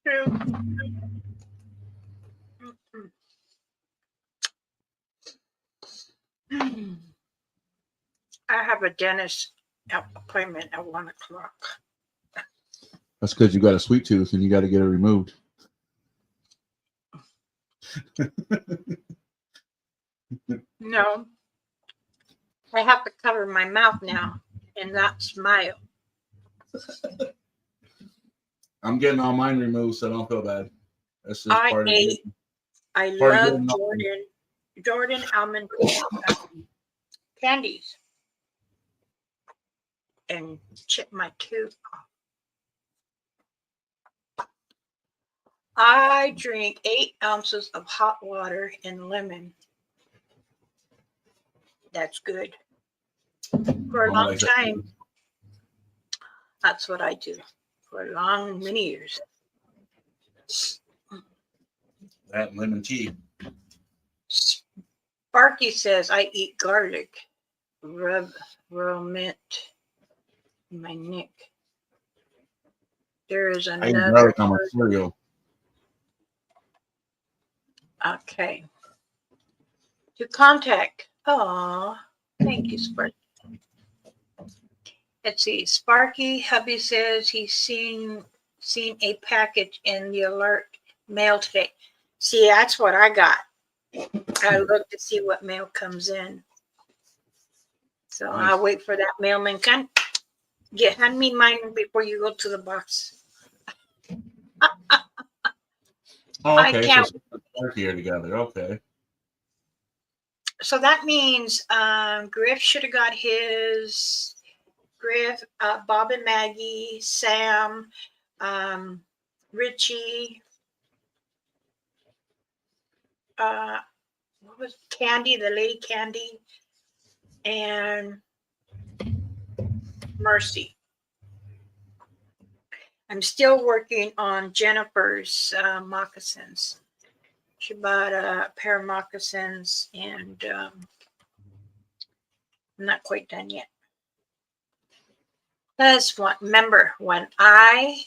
True. I have a dentist appointment at 1:00. That's because you got a sweet tooth and you got to get it removed. No, I have to cover my mouth now and not smile. I'm getting all mine removed, so don't feel bad. That's just part of it. I love Jordan almond candies and chip my tooth off. I drink 8 ounces of hot water and lemon. That's good. For a long time, that's what I do. For many years. That lemon tea. Sparky says I eat garlic. Rub mint in my neck. There is I eat another. garlic on my cereal. Okay. To contact. Oh, thank you, Sparky. Let's see. Sparky hubby says he's seen a package in the alert mail today. See, that's what I got. I look to see what mail comes in. So Nice. I'll wait for that mailman. Hand me mine before you go to the box. Oh, I okay. can't. So we're here together. Okay. So that means Griff should have got his. Griff, Bob and Maggie, Sam, Richie, what was Candy, the lady Candy, and Mercy. I'm still working on Jennifer's moccasins. She bought a pair of moccasins, and I'm not quite done yet. That's one. Remember, when I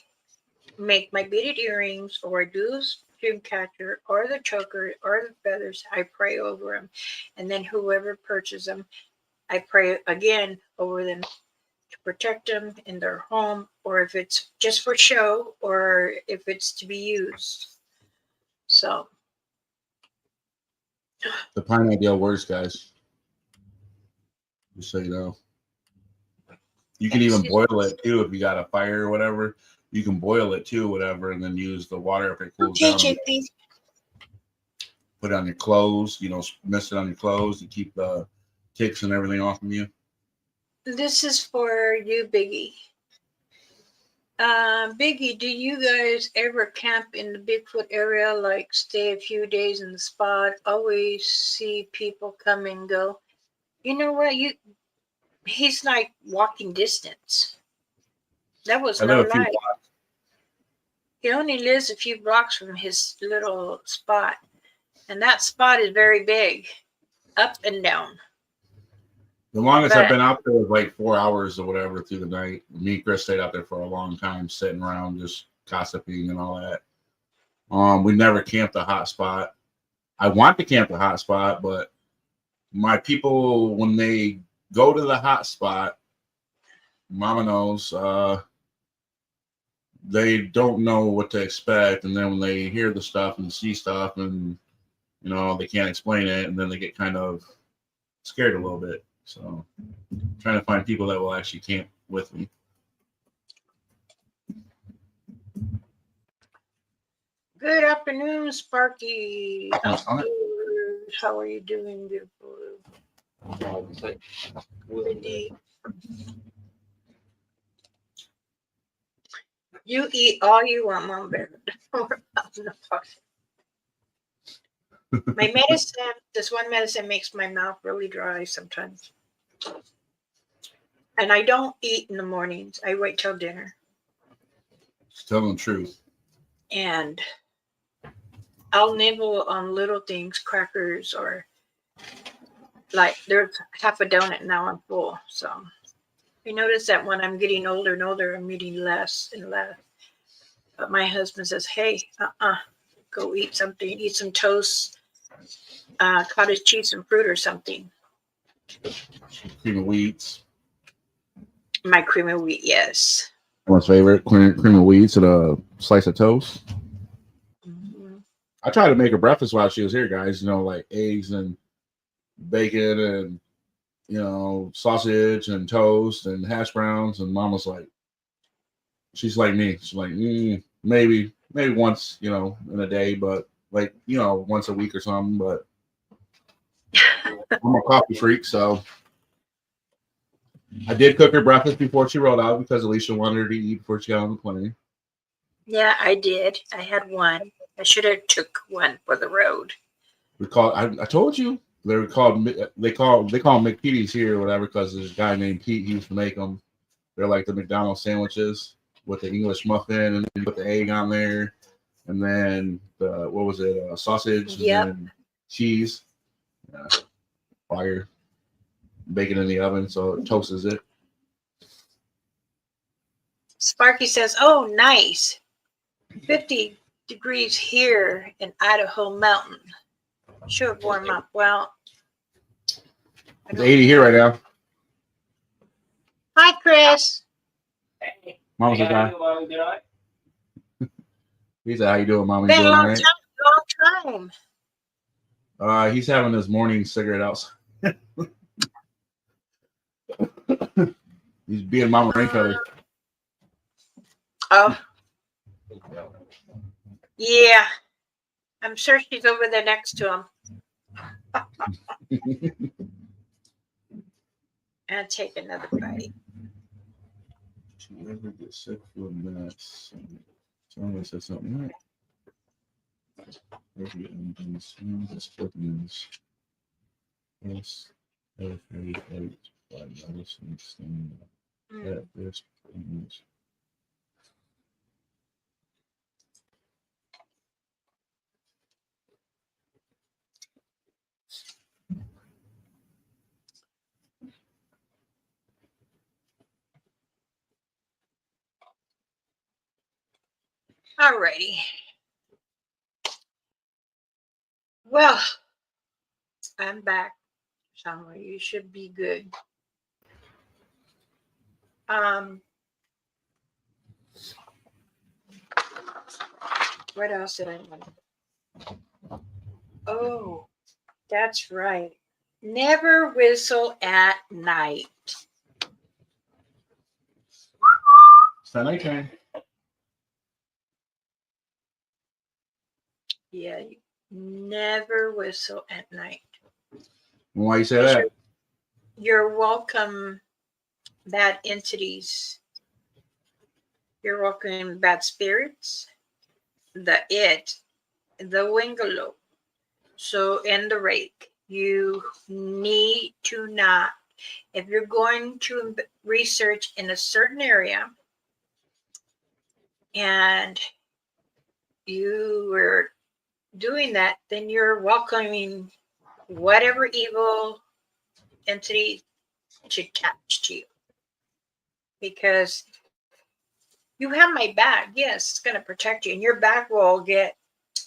make my beaded earrings or do dream catcher or the choker or the feathers, I pray over them. And then whoever purchases them, I pray again over them to protect them in their home, or if it's just for show or if it's to be used. So The pine ideal works, guys. Just so you know. You can even boil it too if you got a fire or whatever. You can boil it too, whatever, and then use the water if it cools down. please. Put it on your clothes, mist it on your clothes to keep the ticks and everything off of you. This is for you, Biggie. Biggie, do you guys ever camp in the Bigfoot area, like stay a few days in the spot? Always see people come and go. You know what? He's like walking distance. That was I no live a few lie. blocks. He only lives a few blocks from his little spot, and that spot is very big, up and down. The longest I've been out there was like 4 hours or whatever through the night. Me and Chris stayed out there for a long time, sitting around just gossiping and all that. We never camped a hot spot. I want to camp a hot spot, but my people, when they go to the hot spot, Mama knows, they don't know what to expect. And then when they hear the stuff and see stuff and, they can't explain it, and then they get kind of scared a little bit. So trying to find people that will actually camp with me. Good afternoon, Sparky. How are you doing, beautiful? Indeed. You eat all you want, Mom Bear. My medicine, this one medicine makes my mouth really dry sometimes. And I don't eat in the mornings. I wait till dinner. Just tell them the truth. And I'll nibble on little things, crackers, or like there's half a donut now I'm full. So I notice that when I'm getting older and older, I'm eating less and less. But my husband says, hey, go eat something, eat some toast, cottage cheese and fruit or something. Cream of wheats. My cream of wheat, yes. What's favorite? Cream of wheats and a slice of toast. Mm-hmm. I tried to make her breakfast while she was here, guys. Like eggs and bacon and sausage and toast and hash browns. And Mom was like, she's like me. She's like, maybe once, in a day, but like, once a week or something. But I'm a coffee freak, so I did cook her breakfast before she rolled out because Alicia wanted her to eat before she got on the plane. Yeah, I did. I had one. I should have took one for the road. I told you they call them McPete's here or whatever because there's a guy named Pete. He used to make them. They're like the McDonald's sandwiches with the English muffin and then put the egg on there, and then sausage and cheese. Yeah. Fire. Bacon in the oven, so it toasts it. Sparky says, oh, nice. 50 degrees here in Idaho Mountain. Should warm up. Well, it's 80 here right now. Hi, Chris. Hey, Mama says hi. Mommy doing? He said, "How you doing, Mama? You Been a doing all long right?" time. He's having his morning cigarette outside. He's being Mama Rainfeller. Oh, yeah. I'm sure she's over there next to him. And take another bite. She ever get sick for minutes? Somebody said something right. Yes, every eight by medicine stand at this point. Alrighty. Well, I'm back. Somewhere you should be good. What else did I want? Oh, that's right. Never whistle at night. It's that nighttime. Yeah, you never whistle at night. Why you say that? You're welcome, bad entities. You're welcome, bad spirits. The Wingalo. So in the rake, you need to not, if you're going to research in a certain area and you were doing that, then you're welcoming whatever evil entity to catch to you. Because you have my back. Yes, it's going to protect you. And your back will get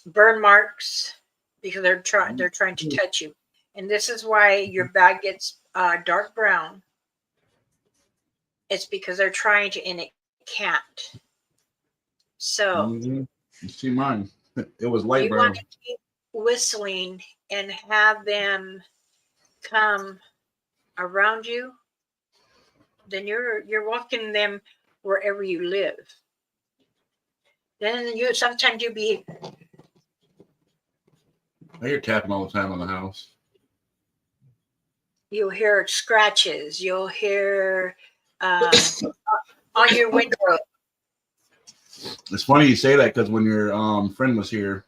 burn marks because they're trying to touch you. And this is why your back gets dark brown. It's because they're trying to, and it can't. So You see mine. It was light you brown. want to keep whistling and have them come around you. Then you're walking them wherever you live. Then you sometimes you'll be I hear tapping all the time on the house. you'll hear scratches. You'll hear on your window. It's funny you say that because when your friend was here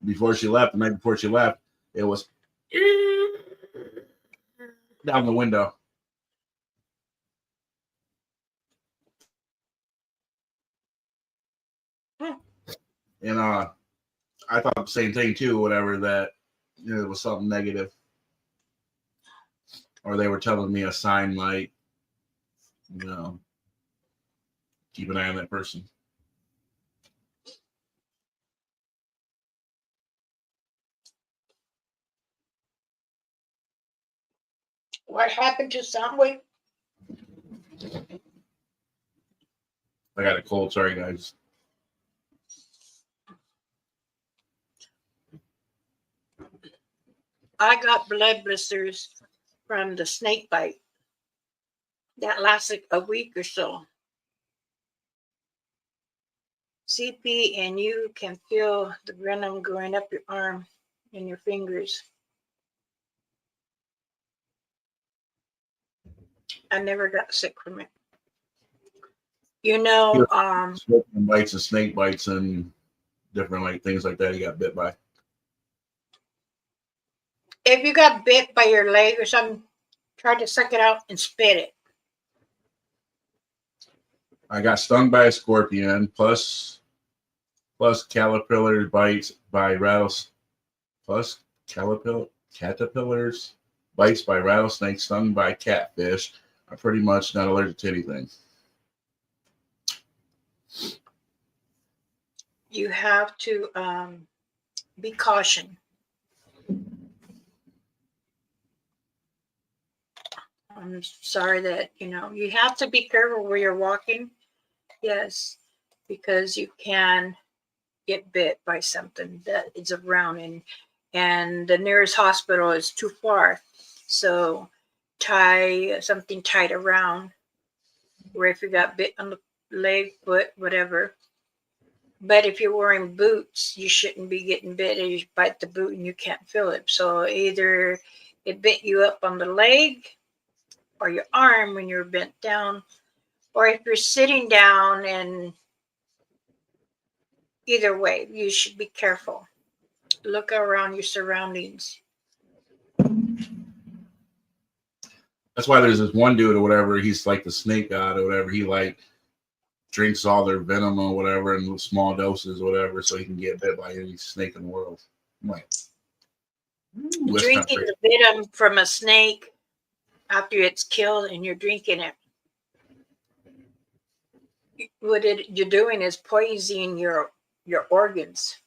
before she left, the night before she left, it was down the window. And I thought the same thing too, whatever, that it was something negative. Or they were telling me a sign like, keep an eye on that person. What happened to Sunway? I got a cold, sorry guys. I got blood blisters from the snake bite. That lasted a week or so. CP, and you can feel the venom going up your arm and your fingers. I never got sick from it. Scorpion bites and snake bites and different like things like that he got bit by. If you got bit by your leg or something, try to suck it out and spit it. I got stung by a scorpion, plus caterpillar bites by caterpillars bites by rattlesnakes, stung by catfish. I'm pretty much not allergic to anything. You have to be caution. I'm sorry that, you have to be careful where you're walking. Yes, because you can get bit by something that is around, and the nearest hospital is too far. So tie something tight around where if you got bit on the leg, foot, whatever. But if you're wearing boots, you shouldn't be getting bit, and you bite the boot and you can't feel it. So either it bit you up on the leg or your arm when you're bent down, or if you're sitting down, and either way, you should be careful. Look around your surroundings. That's why there's this one dude or whatever. He's like the snake god or whatever. He like drinks all their venom or whatever in small doses or whatever, so he can get bit by any snake in the world. I'm like, Drinking the venom from a snake after it's killed and you're drinking it, what you're doing is poisoning your organs.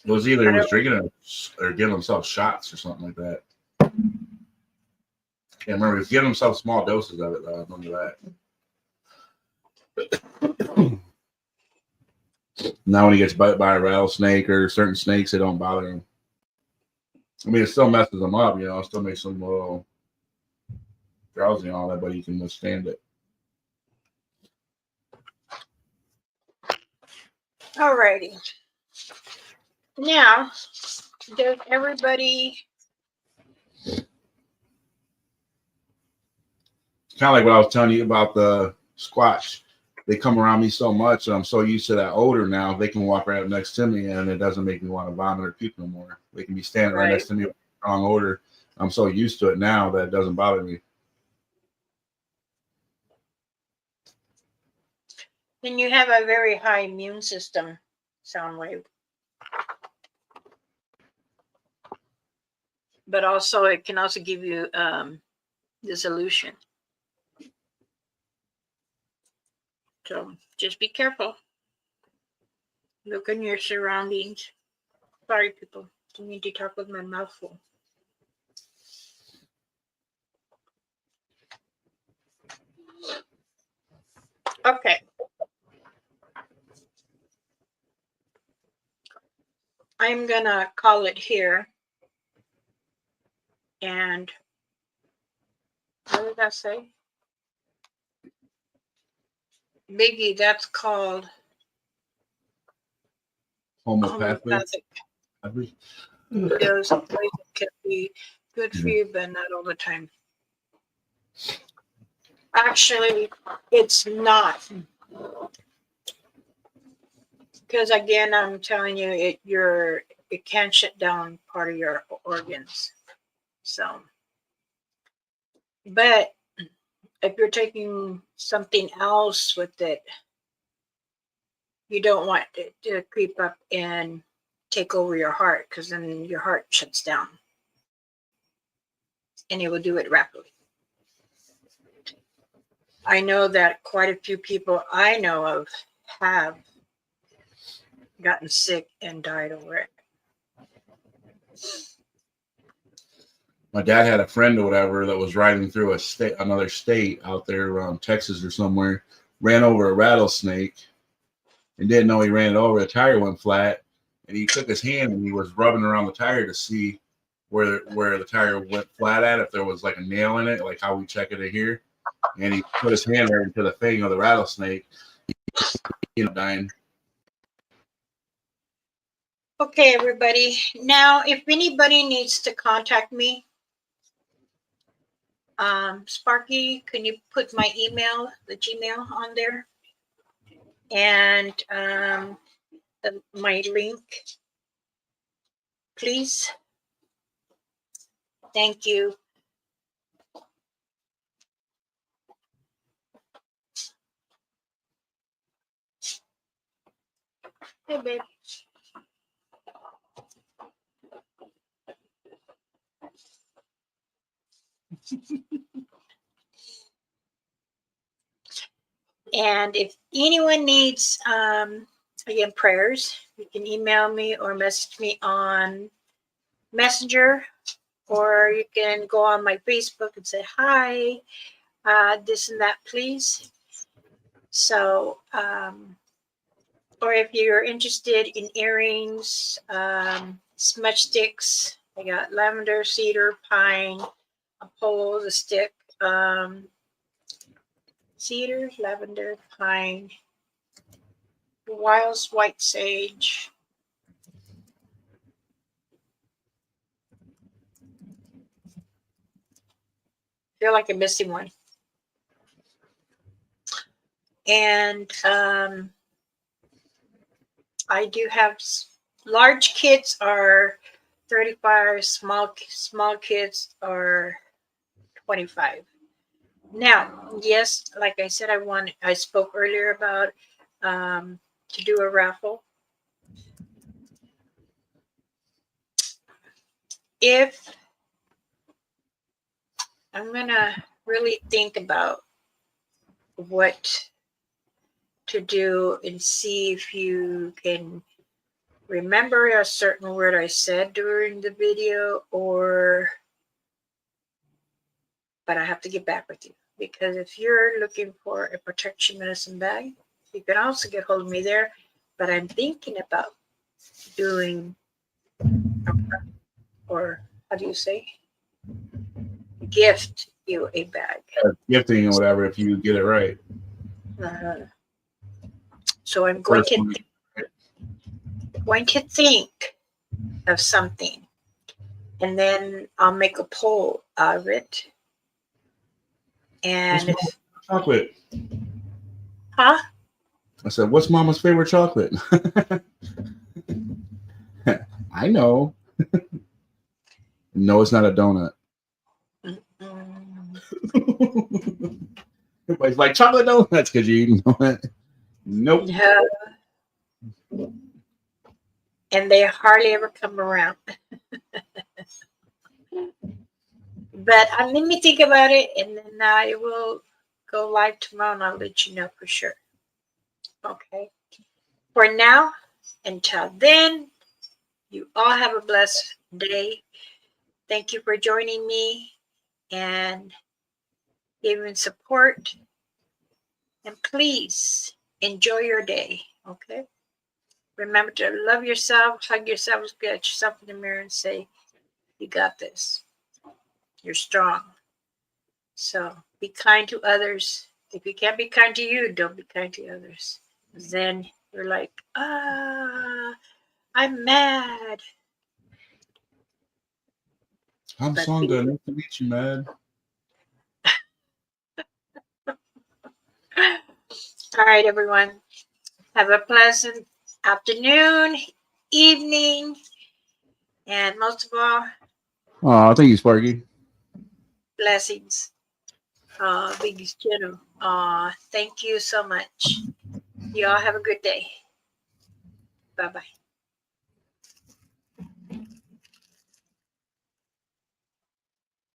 It was either he was drinking it or giving himself shots or something like that. Can't remember. He was giving himself small doses of it, though. I remember that. Now when he gets bit by a rattlesnake or certain snakes, they don't bother him. I mean, it still messes him up, It still makes him a little drowsy and all that, but he can withstand it. Alrighty. Now, does everybody... Kind of like what I was telling you about the squatch. They come around me so much, and I'm so used to that odor now. They can walk right up next to me, and it doesn't make me want to vomit or puke no more. They can be standing right next to me with a strong odor. I'm so used to it now that it doesn't bother me. Then you have a very high immune system, Soundwave. But also, it can also give you dissolution. So just be careful. Look in your surroundings. Sorry, people. I need to talk with my mouth full. Okay. I'm going to call it here. And what did I say? Biggie, that's called Homeopathic. Those can be good for you, but not all the time. Actually, it's not. Because again, I'm telling you, it can shut down part of your organs. So, but if you're taking something else with it, you don't want it to creep up and take over your heart, because then your heart shuts down, and it will do it rapidly. I know that quite a few people I know of have gotten sick and died over it. My dad had a friend or whatever that was riding through another state out there around Texas or somewhere, ran over a rattlesnake and didn't know he ran it over. The tire went flat, and he took his hand and he was rubbing around the tire to see where the tire went flat at, if there was like a nail in it, like how we check it here. And he put his hand right into the fang of the rattlesnake, dying. Okay, everybody. Now, if anybody needs to contact me, Sparky, can you put my email, the Gmail, on there? And my link, please. Thank you. Hey, babe. And if anyone needs, again, prayers, you can email me or message me on Messenger or you can go on my Facebook and say, hi, this and that, please. So, or if you're interested in earrings, smudge sticks, I got lavender, cedar, pine, a pole, a stick, cedar, lavender, pine, wild white sage. Feel like I'm missing one. And I do have large kids are 35, small kids are 25. Now, yes, like I said, I spoke earlier about to do a raffle. If I'm gonna really think about what to do and see if you can remember a certain word I said during the video, but I have to get back with you, because if you're looking for a protection medicine bag, you can also get hold of me there. But I'm thinking about doing, or how do you say, gift you a bag. Gifting or whatever, if you get it right. So I'm going to think of something, and then I'll make a poll out of it. And chocolate. Huh? I said, what's Mama's favorite chocolate? I know. No, it's not a donut. Everybody's like, chocolate donuts because you eating donut. Nope. No. And they hardly ever come around. But let me think about it, and then I will go live tomorrow, and I'll let you know for sure. Okay. For now, until then, you all have a blessed day. Thank you for joining me and giving support. And please enjoy your day. Okay. Remember to love yourself, hug yourself, look at yourself in the mirror and say, you got this. You're strong. So be kind to others. If you can't be kind to you, don't be kind to others. Then you're like, I'm mad. I'm Songa. Nice to meet you, man. All right, everyone. Have a pleasant afternoon, evening, and most of all, Thank you, Sparky. blessings. Big channel. Thank you so much. You all have a good day. Bye-bye.